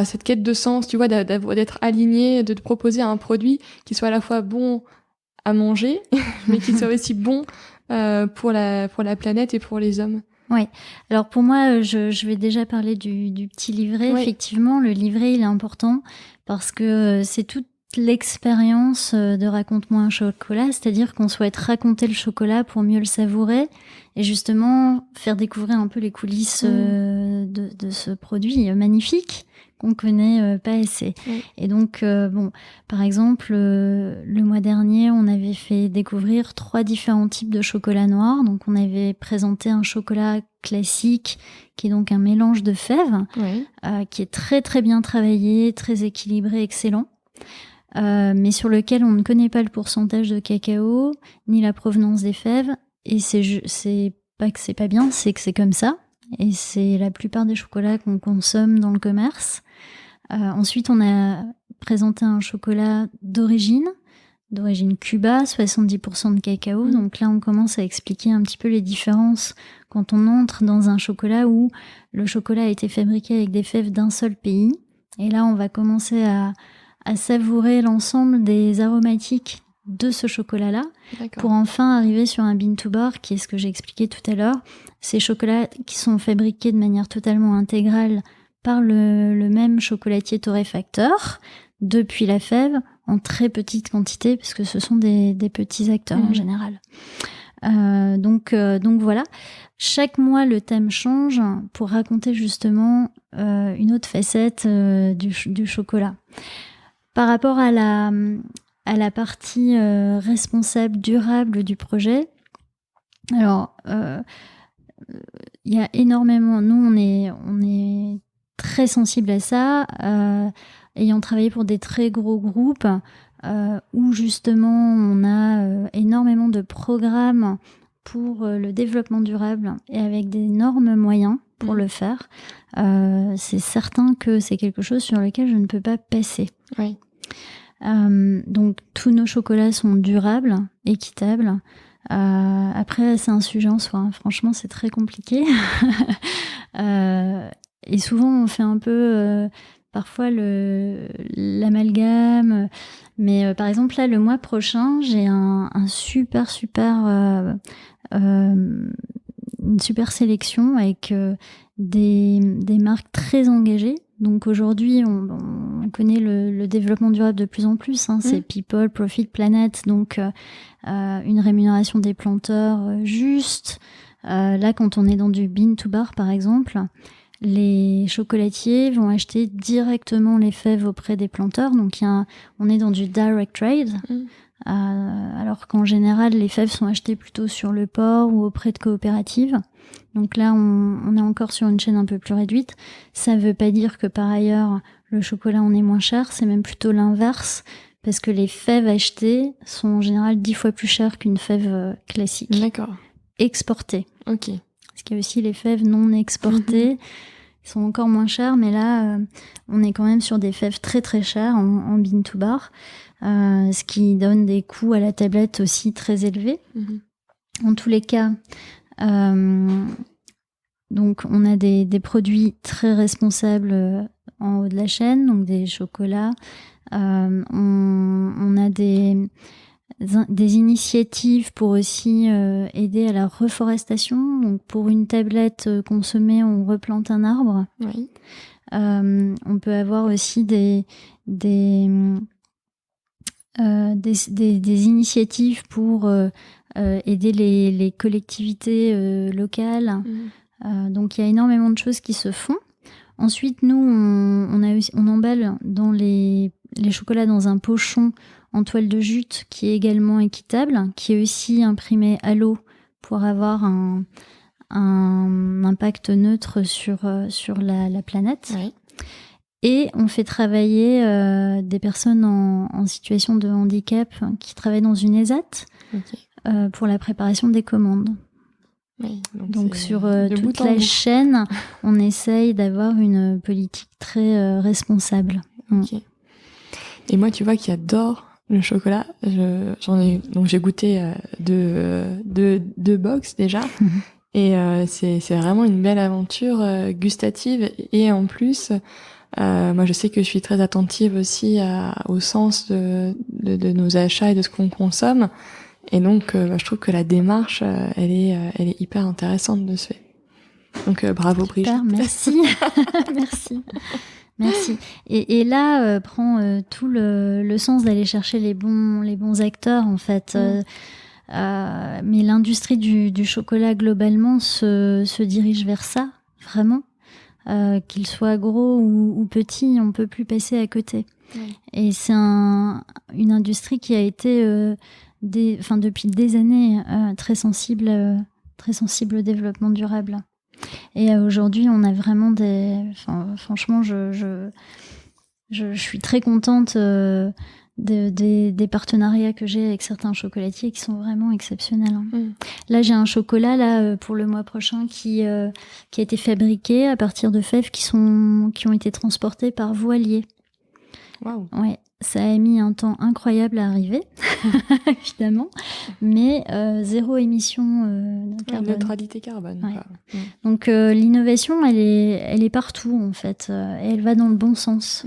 cette quête de sens, tu vois, d'être aligné, de te proposer un produit qui soit à la fois bon à manger, mais qui soit aussi bon pour la planète et pour les hommes. Oui. Alors pour moi, je vais déjà parler du petit livret. Oui. Effectivement, le livret, il est important parce que c'est toute l'expérience de Raconte-moi un chocolat, c'est-à-dire qu'on souhaite raconter le chocolat pour mieux le savourer et justement faire découvrir un peu les coulisses de ce produit magnifique qu'on connaît pas assez. Oui. Et donc, par exemple, le mois dernier, on avait fait découvrir 3 différents types de chocolat noir. Donc, on avait présenté un chocolat classique, qui est donc un mélange de fèves, qui est très, très bien travaillé, très équilibré, excellent. Mais sur lequel on ne connaît pas le pourcentage de cacao, ni la provenance des fèves. Et c'est pas que c'est pas bien, c'est que c'est comme ça. Et c'est la plupart des chocolats qu'on consomme dans le commerce. Ensuite, on a présenté un chocolat d'origine Cuba, 70% de cacao. Donc là, on commence à expliquer un petit peu les différences quand on entre dans un chocolat où le chocolat a été fabriqué avec des fèves d'un seul pays. Et là, on va commencer à savourer l'ensemble des aromatiques de ce chocolat-là. D'accord. Pour enfin arriver sur un bean to bar, qui est ce que j'ai expliqué tout à l'heure. Ces chocolats qui sont fabriqués de manière totalement intégrale par le même chocolatier torréfacteur, depuis la fève, en très petite quantité, puisque ce sont des petits acteurs en général. Donc voilà. Chaque mois, le thème change pour raconter justement une autre facette du chocolat. Par rapport à la partie responsable, durable du projet, alors il y a énormément. Nous, on est très sensible à ça, ayant travaillé pour des très gros groupes où justement on a énormément de programmes pour le développement durable et avec d'énormes moyens pour le faire. C'est certain que c'est quelque chose sur lequel je ne peux pas passer. Oui. Donc tous nos chocolats sont durables, équitables. Après, c'est un sujet en soi. Hein. Franchement, c'est très compliqué. Et souvent, on fait un peu parfois l'amalgame. Mais par exemple, là, le mois prochain, j'ai une super sélection avec des marques très engagées. Donc aujourd'hui, on connaît le développement durable de plus en plus. Hein. C'est People, Profit, Planet. Donc une rémunération des planteurs juste. Là, quand on est dans du bean to bar, par exemple, les chocolatiers vont acheter directement les fèves auprès des planteurs. Donc on est dans du direct trade. Alors qu'en général, les fèves sont achetées plutôt sur le port ou auprès de coopératives. Donc là, on est encore sur une chaîne un peu plus réduite. Ça ne veut pas dire que par ailleurs, le chocolat en est moins cher. C'est même plutôt l'inverse, parce que les fèves achetées sont en général 10 fois plus chères qu'une fève classique. D'accord. Exportée. Ok. Parce qu'il y a aussi les fèves non exportées. Ils sont encore moins chères, mais là, on est quand même sur des fèves très très chères en bean to bar. Ce qui donne des coûts à la tablette aussi très élevés. En tous les cas, donc on a des produits très responsables en haut de la chaîne, donc des chocolats. On a des initiatives pour aussi aider à la reforestation. Donc pour une tablette consommée, on replante un arbre. Oui. On peut avoir aussi des initiatives pour aider les collectivités locales. Donc il y a énormément de choses qui se font. Ensuite, nous, on emballe dans les chocolats dans un pochon en toile de jute qui est également équitable, qui est aussi imprimé à l'eau pour avoir un impact neutre sur la planète. Oui. Et on fait travailler des personnes en situation de handicap qui travaillent dans une ESAT pour la préparation des commandes. Oui, donc sur toute la chaîne, on essaye d'avoir une politique très responsable. Okay. Et moi, tu vois, qui adore le chocolat, j'ai goûté deux box déjà. Et c'est vraiment une belle aventure gustative. Et en plus, moi, je sais que je suis très attentive aussi au sens de nos achats et de ce qu'on consomme. Et donc, je trouve que la démarche, elle est hyper intéressante de ce fait. Donc, bravo Super, Brigitte. Merci. Merci. Et là prend tout le sens d'aller chercher les bons acteurs, en fait. Mais l'industrie du chocolat, globalement, se dirige vers ça, vraiment. Qu'il soit gros ou petit, on peut plus passer à côté. Oui. Et c'est une industrie qui a été, depuis des années, très sensible au développement durable. Et aujourd'hui, on a vraiment franchement, je suis très contente des partenariats que j'ai avec certains chocolatiers qui sont vraiment exceptionnels. Là, j'ai un chocolat pour le mois prochain qui a été fabriqué à partir de fèves qui ont été transportées par voilier. Waouh. Ouais, ça a mis un temps incroyable à arriver, évidemment, mais 0 émission de carbone. Neutralité carbone. Ouais. Donc l'innovation, elle est partout, en fait, et elle va dans le bon sens.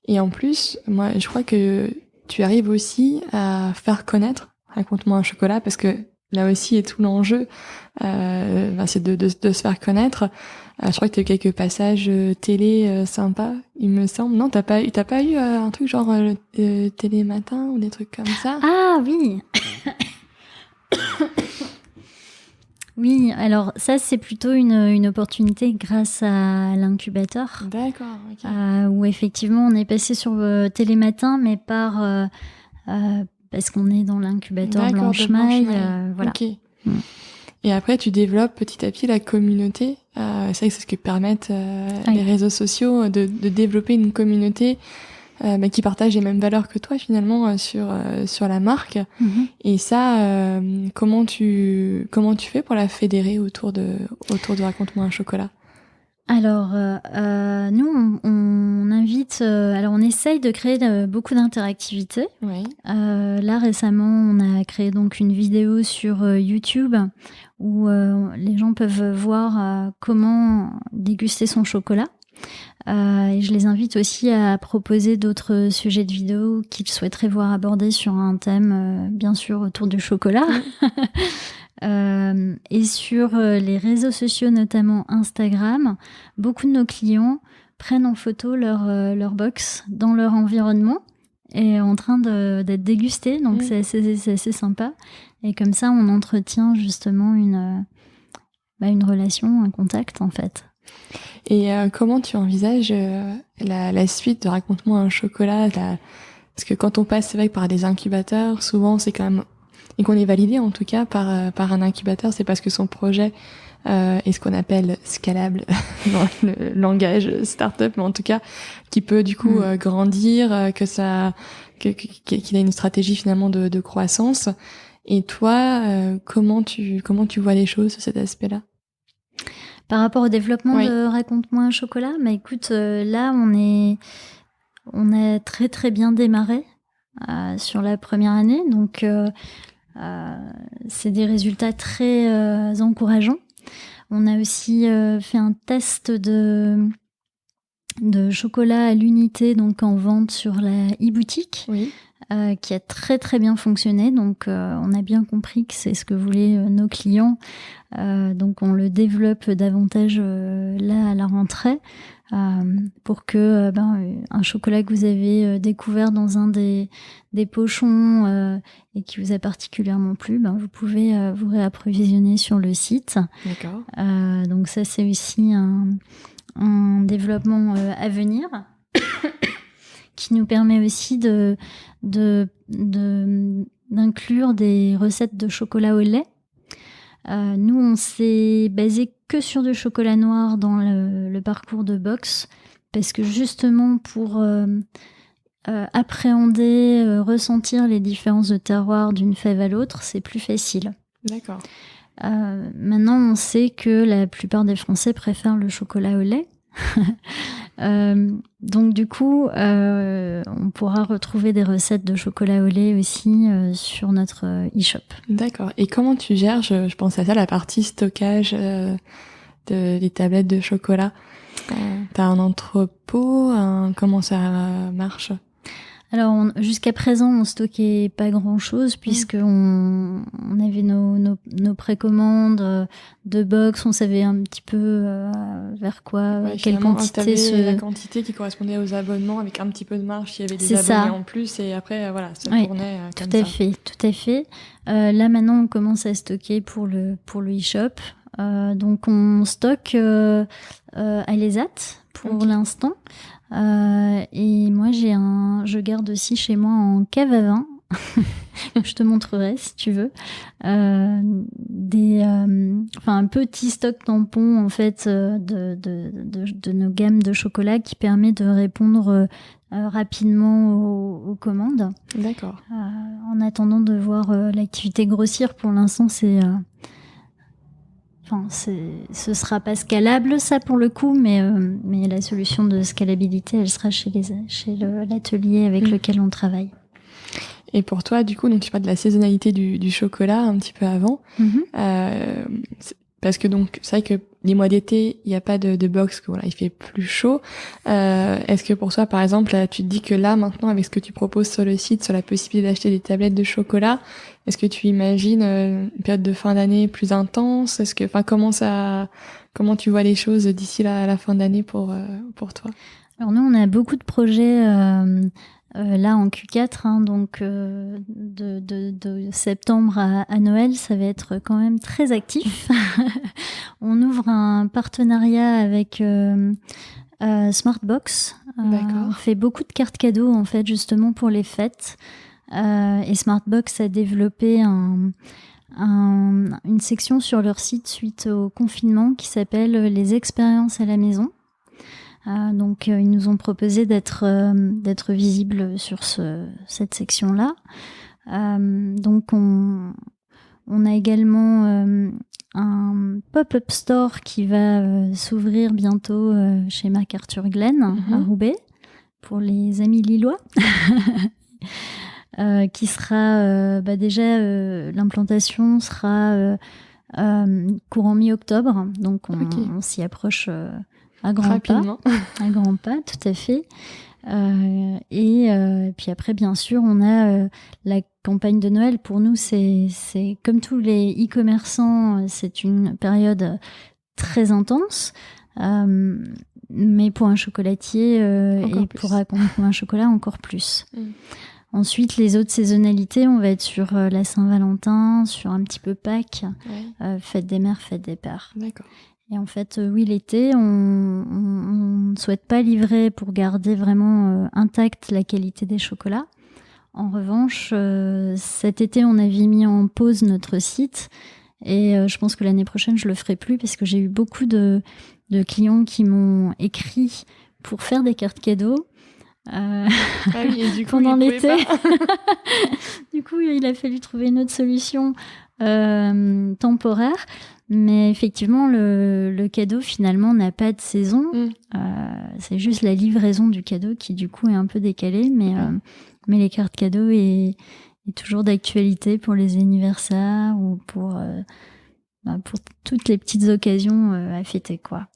Et en plus, moi, je crois que tu arrives aussi à faire connaître Raconte-moi un chocolat, parce que là aussi est tout l'enjeu, c'est de se faire connaître. Je crois que tu as eu quelques passages télé sympas, il me semble. Non, t'as pas eu un truc genre télé matin ou des trucs comme ça? Ah oui. Oui, alors ça c'est plutôt une opportunité grâce à l'incubateur. D'accord, ok. Où effectivement on est passé sur Télématin, mais parce qu'on est dans l'incubateur Blanche-Maille. Voilà. Ok. Et après tu développes petit à petit la communauté. C'est vrai que c'est ce que permettent les réseaux sociaux, de développer une communauté qui partage les mêmes valeurs que toi finalement sur la marque. Et ça, comment tu fais pour la fédérer autour de Raconte-moi un chocolat? Alors nous on invite, alors on essaye de créer beaucoup d'interactivité. Oui. Là récemment on a créé donc une vidéo sur YouTube où les gens peuvent voir comment déguster son chocolat. Et je les invite aussi à proposer d'autres sujets de vidéo qu'ils souhaiteraient voir abordés sur un thème, bien sûr, autour du chocolat. Et sur les réseaux sociaux, notamment Instagram, beaucoup de nos clients prennent en photo leur box dans leur environnement et en train d'être dégustés. Donc c'est assez sympa. Et comme ça, on entretient justement une relation, un contact en fait. Et comment tu envisages la suite de Raconte-moi un chocolat parce que quand on passe, c'est vrai que par des incubateurs, souvent c'est quand même, et qu'on est validé en tout cas par un incubateur, c'est parce que son projet est ce qu'on appelle scalable dans le langage start-up, mais en tout cas qui peut du coup grandir, qu'il a une stratégie finalement de croissance. Et toi, comment tu vois les choses sur cet aspect-là? Par rapport au développement de Raconte-moi un chocolat, écoute, là on a très très bien démarré sur la première année, donc c'est des résultats très encourageants. On a aussi fait un test de chocolat à l'unité, donc en vente sur la e-boutique. Oui. Qui a très très bien fonctionné, donc on a bien compris que c'est ce que voulaient nos clients, donc on le développe davantage là à la rentrée pour que un chocolat que vous avez découvert dans un des pochons et qui vous a particulièrement plu, vous pouvez vous réapprovisionner sur le site. D'accord. Donc ça c'est aussi un développement à venir qui nous permet aussi d'inclure des recettes de chocolat au lait. Nous, on s'est basé que sur du chocolat noir dans le parcours de box, parce que justement pour appréhender, ressentir les différences de terroir d'une fève à l'autre, c'est plus facile. D'accord. Maintenant, on sait que la plupart des Français préfèrent le chocolat au lait. Donc du coup, on pourra retrouver des recettes de chocolat au lait aussi sur notre e-shop. D'accord. Et comment tu gères, je pense à ça, la partie stockage des tablettes de chocolat? T'as un entrepôt, comment ça marche? Alors, jusqu'à présent, on stockait pas grand-chose puisqu'on avait nos précommandes de box. On savait un petit peu vers quoi, quelle quantité. La quantité qui correspondait aux abonnements avec un petit peu de marge. Il y avait des abonnés en plus et après, ça tournait comme ça. Tout à fait. Là, maintenant, on commence à stocker pour le e-shop. Donc, on stocke à l'ESAT pour l'instant. Et moi, je garde aussi chez moi en cave à vin. Je te montrerai si tu veux. Un petit stock tampon en fait de nos gammes de chocolat qui permet de répondre rapidement aux commandes. D'accord. En attendant de voir l'activité grossir, pour l'instant ce sera pas scalable, ça, pour le coup, mais la solution de scalabilité, elle sera chez l'atelier avec lequel on travaille. Et pour toi, du coup, donc tu parles de la saisonnalité du chocolat un petit peu avant. Parce que donc, c'est vrai que les mois d'été, il n'y a pas de box, que voilà, il fait plus chaud. Est-ce que pour toi, par exemple, là, tu te dis que là, maintenant, avec ce que tu proposes sur le site, sur la possibilité d'acheter des tablettes de chocolat, est-ce que tu imagines une période de fin d'année plus intense? Comment tu vois les choses d'ici la fin d'année pour toi? Alors nous, on a beaucoup de projets là en Q4, donc de septembre à Noël, ça va être quand même très actif. On ouvre un partenariat avec Smartbox. On fait beaucoup de cartes cadeaux en fait, justement pour les fêtes. Et Smartbox a développé une section sur leur site suite au confinement qui s'appelle les expériences à la maison. Donc ils nous ont proposé d'être visibles sur cette section-là. Donc on a également un pop-up store qui va s'ouvrir bientôt chez MacArthur Glen à Roubaix pour les amis lillois. Qui sera déjà l'implantation sera courant mi-octobre, donc on s'y approche à grands pas, tout à fait. Et puis après, bien sûr, on a la campagne de Noël. Pour nous, c'est comme tous les e-commerçants, c'est une période très intense. Mais pour un chocolatier pour un chocolat, encore plus. Ensuite, les autres saisonnalités, on va être sur la Saint-Valentin, sur un petit peu Pâques, fête des mères, fête des pères. D'accord. Et en fait, oui, l'été, on ne souhaite pas livrer pour garder vraiment intacte la qualité des chocolats. En revanche, cet été, on avait mis en pause notre site et je pense que l'année prochaine, je le ferai plus parce que j'ai eu beaucoup de clients qui m'ont écrit pour faire des cartes cadeaux. Et du coup, pendant l'été. Du coup, il a fallu trouver une autre solution temporaire. Mais effectivement, le cadeau, finalement, n'a pas de saison. C'est juste la livraison du cadeau qui, du coup, est un peu décalée. Mais les cartes cadeaux est toujours d'actualité pour les anniversaires ou pour toutes les petites occasions à fêter, quoi.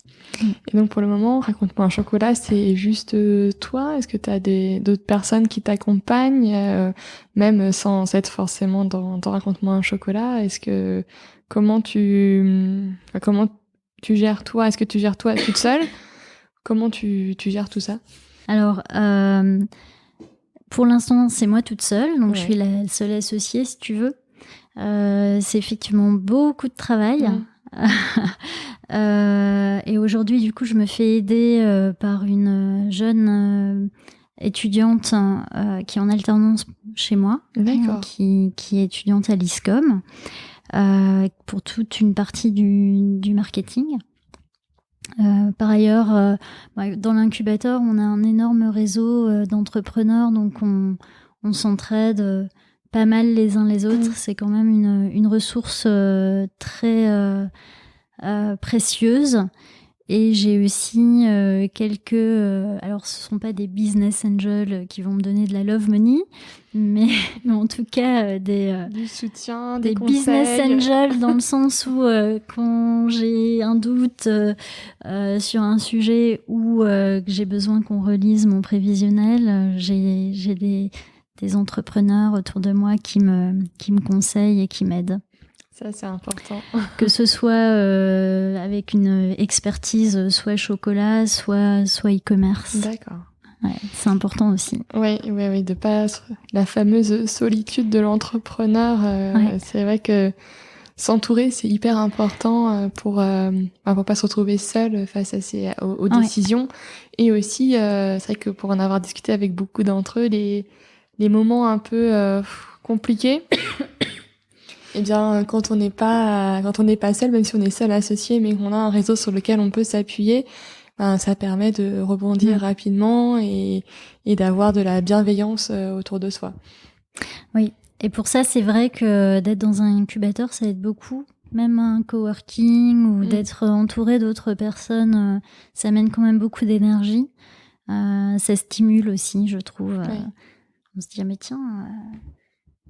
Et donc, pour le moment, Raconte-moi un chocolat, c'est juste toi? Est-ce que tu as d'autres personnes qui t'accompagnent, même sans être forcément dans Raconte-moi un chocolat? Comment tu gères toi? Est-ce que tu gères toi toute seule? Comment tu gères tout ça? Alors, pour l'instant, c'est moi toute seule, donc je suis la seule associée, si tu veux. C'est effectivement beaucoup de travail. Et aujourd'hui, du coup, je me fais aider par une jeune étudiante qui est en alternance chez moi, qui est étudiante à l'ISCOM, pour toute une partie du marketing. Par ailleurs, dans l'incubateur, on a un énorme réseau d'entrepreneurs, donc on s'entraide pas mal les uns les autres. C'est quand même une ressource très précieuse. Et j'ai aussi quelques... alors, ce ne sont pas des business angels qui vont me donner de la love money, mais en tout cas, du soutien, des business angels dans le sens où quand j'ai un doute sur un sujet ou que j'ai besoin qu'on relise mon prévisionnel, j'ai des entrepreneurs autour de moi qui me conseillent et qui m'aident. Ça, c'est important. Que ce soit avec une expertise, soit chocolat, soit e-commerce. D'accord. Ouais, c'est important aussi. Oui, de pas la fameuse solitude de l'entrepreneur. C'est vrai que s'entourer, c'est hyper important pour pas se retrouver seul face à aux décisions. Et aussi, c'est vrai que pour en avoir discuté avec beaucoup d'entre eux, les moments un peu compliqués. Eh bien, quand on n'est pas seul, même si on est seul associé, mais qu'on a un réseau sur lequel on peut s'appuyer, ça permet de rebondir rapidement et d'avoir de la bienveillance autour de soi. Oui, et pour ça, c'est vrai que d'être dans un incubateur, ça aide beaucoup. Même un coworking ou d'être entouré d'autres personnes, ça amène quand même beaucoup d'énergie. Ça stimule aussi, je trouve. On se dit, mais tiens...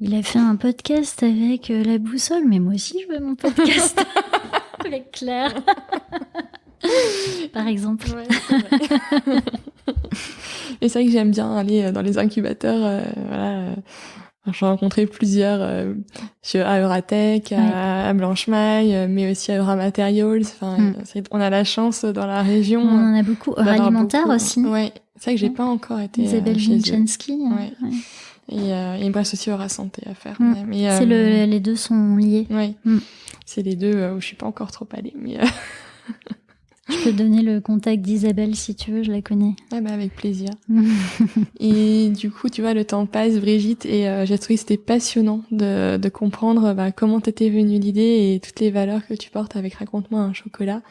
il a fait un podcast avec la boussole, mais moi aussi je veux mon podcast avec Claire. Par exemple. Ouais, c'est vrai. Et c'est vrai que j'aime bien aller dans les incubateurs. J'ai rencontré plusieurs à Euratech, à Blanchemaille, mais aussi à Euramatériaux. On a la chance dans la région. On en a beaucoup. Euralimentaire aussi. Ouais, c'est vrai que j'ai pas encore été Isabelle chez Vincenski. Ouais. Et il me reste aussi Eurasanté à faire. Mais, les deux sont liés. Oui, c'est les deux où je suis pas encore trop allée. Mais je peux te donner le contact d'Isabelle si tu veux, je la connais. Ah bah avec plaisir. Et du coup, tu vois, le temps passe, Brigitte, et j'ai trouvé que c'était passionnant de comprendre comment t'étais venue l'idée et toutes les valeurs que tu portes avec Raconte-moi un chocolat.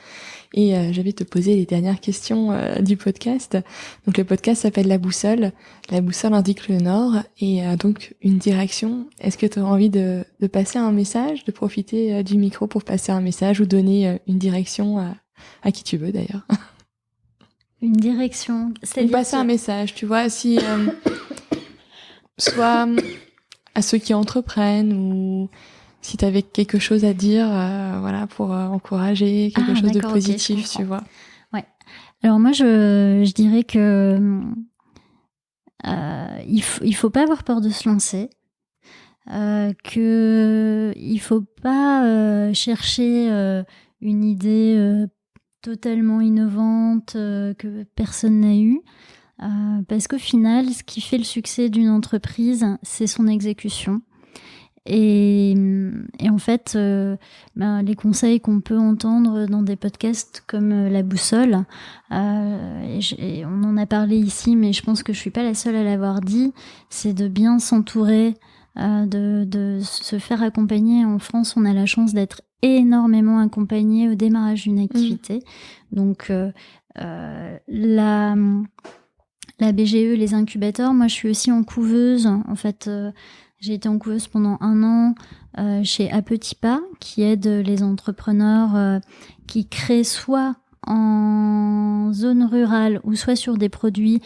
Et je vais te poser les dernières questions du podcast. Donc le podcast s'appelle La Boussole. La boussole indique le nord et donc une direction. Est-ce que tu as envie de passer un message, de profiter du micro pour passer un message ou donner une direction à qui tu veux d'ailleurs? Une direction, c'est-à-dire passer un message, tu vois, si soit à ceux qui entreprennent ou si tu avais quelque chose à dire pour encourager quelque chose de positif, tu vois. Ouais. Alors moi je dirais que il faut pas avoir peur de se lancer. Que il faut pas chercher une idée totalement innovante que personne n'a eue. Parce qu'au final, ce qui fait le succès d'une entreprise, c'est son exécution. Et en fait, les conseils qu'on peut entendre dans des podcasts comme La Boussole, et on en a parlé ici, mais je pense que je suis pas la seule à l'avoir dit, c'est de bien s'entourer, de se faire accompagner. En France, on a la chance d'être énormément accompagné au démarrage d'une activité. Donc, la BGE, les incubateurs, moi je suis aussi en couveuse. En fait, j'ai été en couveuse pendant 1 an chez À Petits Pas, qui aide les entrepreneurs qui créent soit en zone rurale ou soit sur des produits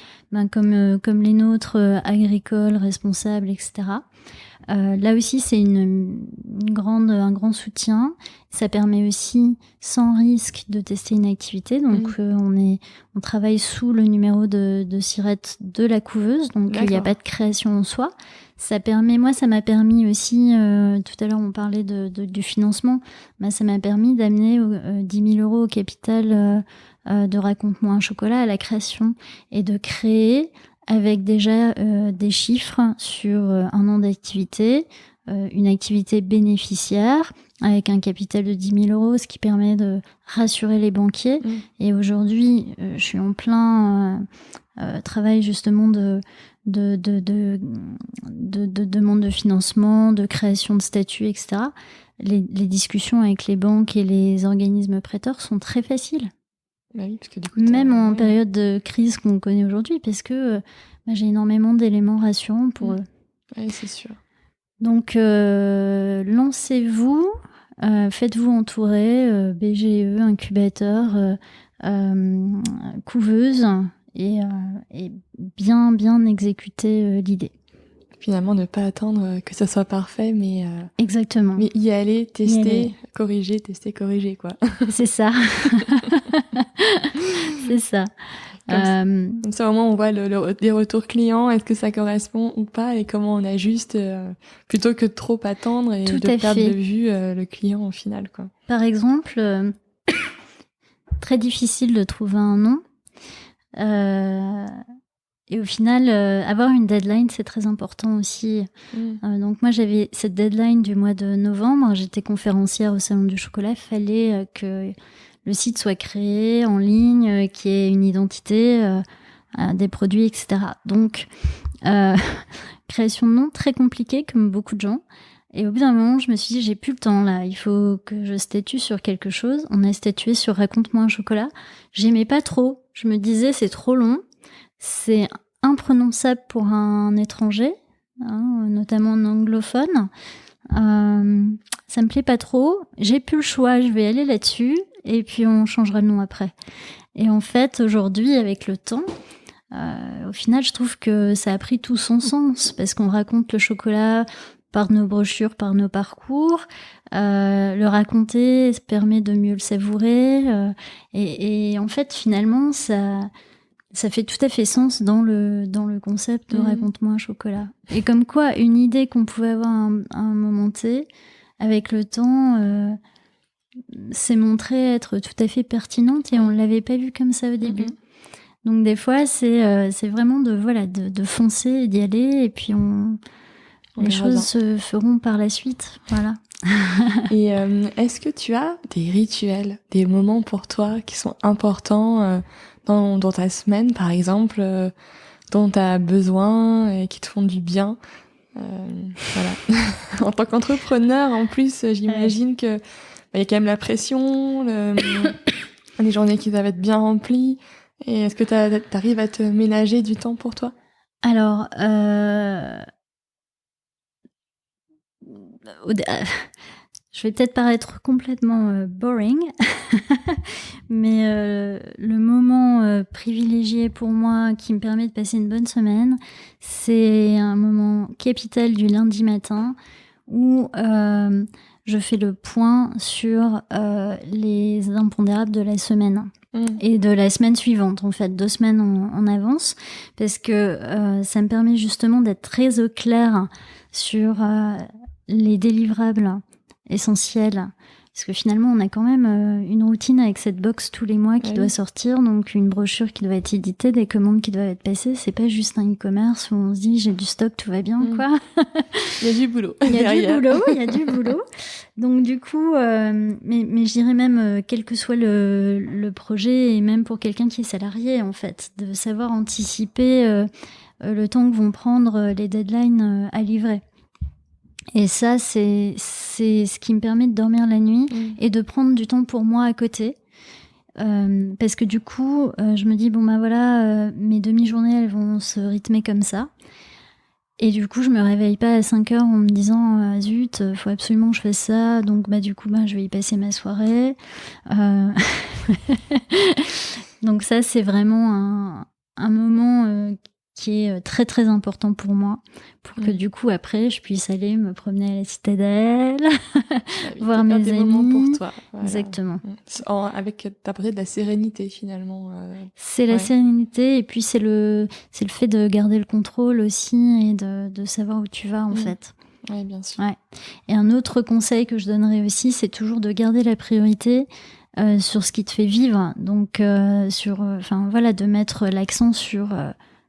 comme les nôtres, agricoles, responsables, etc. Là aussi, c'est un grand soutien. Ça permet aussi, sans risque, de tester une activité. Donc, on travaille sous le numéro de SIRET de la couveuse. Donc, il n'y a pas de création en soi. Ça m'a permis aussi, tout à l'heure, on parlait du financement. Ça m'a permis d'amener 10 000 € au capital de Raconte-moi un chocolat à la création et de créer avec déjà des chiffres sur 1 an d'activité, une activité bénéficiaire avec un capital de 10 000 €, ce qui permet de rassurer les banquiers. Et aujourd'hui, je suis en plein travail justement de demande de financement, de création de statut, etc. Les discussions avec les banques et les organismes prêteurs sont très faciles. Bah oui, parce que du coup, même en période de crise qu'on connaît aujourd'hui, parce que j'ai énormément d'éléments rassurants pour eux. Oui, c'est sûr. Donc, lancez-vous, faites-vous entourer, BGE, incubateur, couveuse et bien exécuter l'idée. Finalement, ne pas attendre que ça soit parfait, mais exactement. Mais y aller, tester, corriger, tester, corriger, quoi. C'est ça. C'est ça. Comme ça, au moins, on voit des retours clients, est-ce que ça correspond ou pas, et comment on ajuste, plutôt que de trop attendre et de perdre de vue le client au final, quoi. Par exemple, très difficile de trouver un nom. Et au final, avoir une deadline, c'est très important aussi. Donc moi, j'avais cette deadline du mois de novembre. J'étais conférencière au Salon du Chocolat. Il fallait que le site soit créé en ligne, qu'il y ait une identité des produits, etc. Donc, création de nom, très compliquée, comme beaucoup de gens. Et au bout d'un moment, je me suis dit, j'ai plus le temps là. Il faut que je statue sur quelque chose. On a statué sur Raconte-moi un chocolat. J'aimais pas trop. Je me disais, c'est trop long. C'est imprononçable pour un étranger, notamment en anglophone. Ça me plaît pas trop. J'ai plus le choix, je vais aller là-dessus et puis on changera le nom après. Et en fait, aujourd'hui, avec le temps, au final, je trouve que ça a pris tout son sens parce qu'on raconte le chocolat par nos brochures, par nos parcours. Le raconter permet de mieux le savourer. Et en fait, finalement, ça fait tout à fait sens dans le concept de Raconte-moi un chocolat. Et comme quoi, une idée qu'on pouvait avoir à un moment T, avec le temps, s'est montrée être tout à fait pertinente et on ne l'avait pas vu comme ça au début. Donc des fois, c'est vraiment de foncer et d'y aller et puis les choses se feront par la suite. Voilà. Et est-ce que tu as des rituels, des moments pour toi qui sont importants dans ta semaine, par exemple, dont tu as besoin et qui te font du bien? Voilà. En tant qu'entrepreneur, en plus, j'imagine que y a quand même la pression, les journées qui doivent être bien remplies. Et est-ce que tu arrives à te ménager du temps pour toi? Alors, je vais peut-être paraître complètement boring, mais le moment privilégié pour moi qui me permet de passer une bonne semaine, c'est un moment capital du lundi matin où je fais le point sur les impondérables de la semaine. Et de la semaine suivante, en fait, 2 semaines en avance, parce que ça me permet justement d'être très au clair sur les délivrables essentiels. Parce que finalement, on a quand même une routine avec cette box tous les mois qui doit sortir, donc une brochure qui doit être éditée, des commandes qui doivent être passées. C'est pas juste un e-commerce où on se dit j'ai du stock, tout va bien, quoi. Il y a du boulot. Il y a du boulot. Donc du coup, mais je dirais même, quel que soit le projet, et même pour quelqu'un qui est salarié, en fait, de savoir anticiper le temps que vont prendre les deadlines à livrer. Et ça, c'est ce qui me permet de dormir la nuit et de prendre du temps pour moi à côté. Parce que du coup, je me dis, bon bah voilà, mes demi-journées, elles vont se rythmer comme ça. Et du coup, je me réveille pas à 5h en me disant, zut, faut absolument que je fasse ça. Donc bah du coup, je vais y passer ma soirée. Donc ça, c'est vraiment un moment qui est très très important pour moi, pour que du coup après je puisse aller me promener à la citadelle, voir mes amis. Moments pour toi. Voilà. Exactement. Avec t'apporter de la sérénité finalement. C'est la sérénité et puis c'est le fait de garder le contrôle aussi et de savoir où tu vas en fait. Oui, bien sûr. Ouais. Et un autre conseil que je donnerais aussi, c'est toujours de garder la priorité sur ce qui te fait vivre. Donc de mettre l'accent sur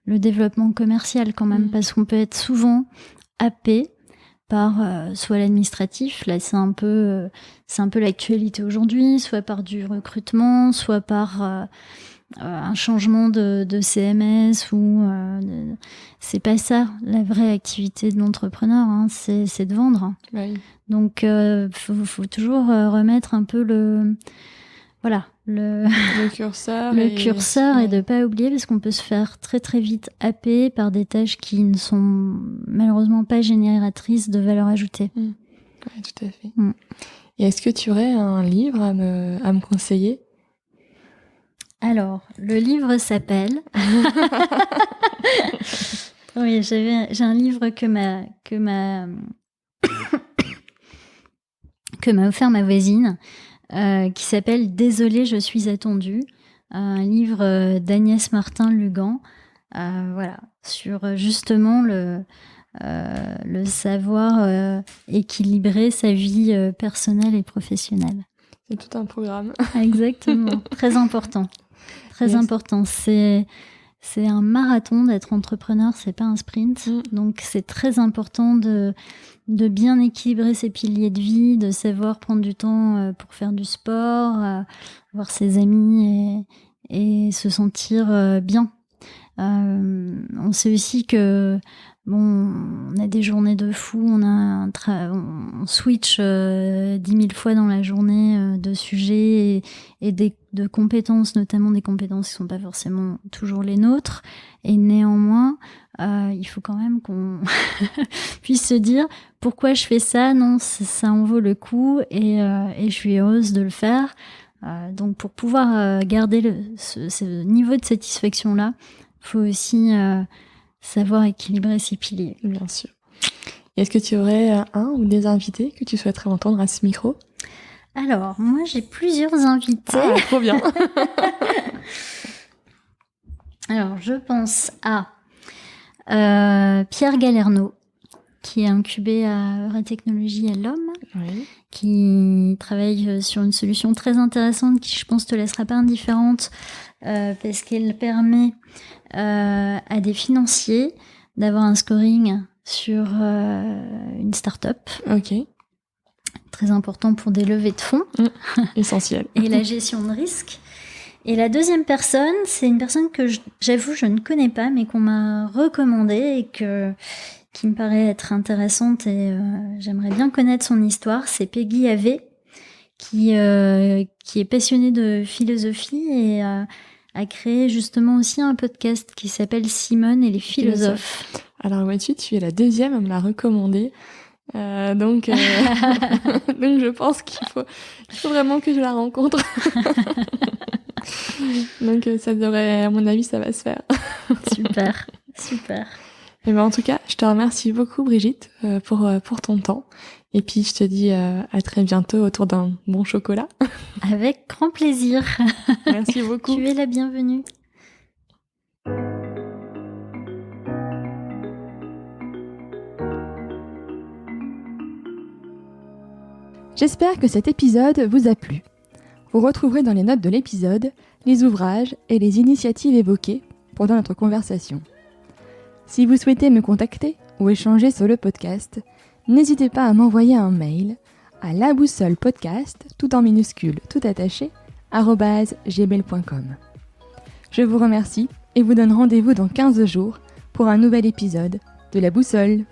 le développement commercial quand même, parce qu'on peut être souvent happé par soit l'administratif, là c'est un peu l'actualité aujourd'hui, soit par du recrutement, soit par un changement de CMS ou c'est pas ça la vraie activité de l'entrepreneur, hein, c'est de vendre. Oui. Donc faut toujours remettre un peu le curseur et de pas oublier, parce qu'on peut se faire très très vite happer par des tâches qui ne sont malheureusement pas génératrices de valeur ajoutée. Oui, tout à fait. Et est-ce que tu aurais un livre à me conseiller? Alors, le livre s'appelle... Oui, j'ai un livre que m'a offert ma voisine, qui s'appelle « Désolée, je suis attendue », un livre d'Agnès Martin-Lugan, voilà, sur justement le savoir équilibrer sa vie personnelle et professionnelle. C'est tout un programme. Exactement, très important. Très important. C'est un marathon d'être entrepreneur, c'est pas un sprint. Donc c'est très important de bien équilibrer ses piliers de vie, de savoir prendre du temps pour faire du sport, voir ses amis et se sentir bien. On sait aussi que on a des journées de fou, on switch 10 000 fois dans la journée de sujets et de compétences, notamment des compétences qui sont pas forcément toujours les nôtres. Et néanmoins, il faut quand même qu'on puisse se dire pourquoi je fais ça, non, ça en vaut le coup et je suis heureuse de le faire. Donc pour pouvoir garder ce niveau de satisfaction-là, il faut aussi savoir équilibrer ses piliers. Bien sûr. Est-ce que tu aurais un ou des invités que tu souhaiterais entendre à ce micro ? Alors, moi, j'ai plusieurs invités. Ah, trop bien. Alors, je pense à Pierre Galerno, qui est incubé à Euratechnologie à l'Homme, oui. Qui travaille sur une solution très intéressante qui, je pense, te laissera pas indifférente parce qu'elle permet à des financiers d'avoir un scoring sur une start-up. Ok. Très important pour des levées de fonds. Essentiel. Et la gestion de risque. Et la deuxième personne, c'est une personne que j'avoue, je ne connais pas, mais qu'on m'a recommandée et qui me paraît être intéressante et j'aimerais bien connaître son histoire. C'est Peggy Ave, qui est passionnée de philosophie et a créé justement aussi un podcast qui s'appelle Simone et les philosophes. Alors vois-tu, tu es la deuxième à me la recommander. Donc je pense qu'il faut vraiment que je la rencontre. Donc ça devrait, à mon avis, ça va se faire. Super. Et ben en tout cas, je te remercie beaucoup Brigitte pour ton temps. Et puis je te dis à très bientôt autour d'un bon chocolat. Avec grand plaisir. Merci beaucoup. Tu es la bienvenue. J'espère que cet épisode vous a plu. Vous retrouverez dans les notes de l'épisode les ouvrages et les initiatives évoquées pendant notre conversation. Si vous souhaitez me contacter ou échanger sur le podcast, n'hésitez pas à m'envoyer un mail à laboussolepodcast, tout en minuscules, tout attaché, @gmail.com. Je vous remercie et vous donne rendez-vous dans 15 jours pour un nouvel épisode de La Boussole.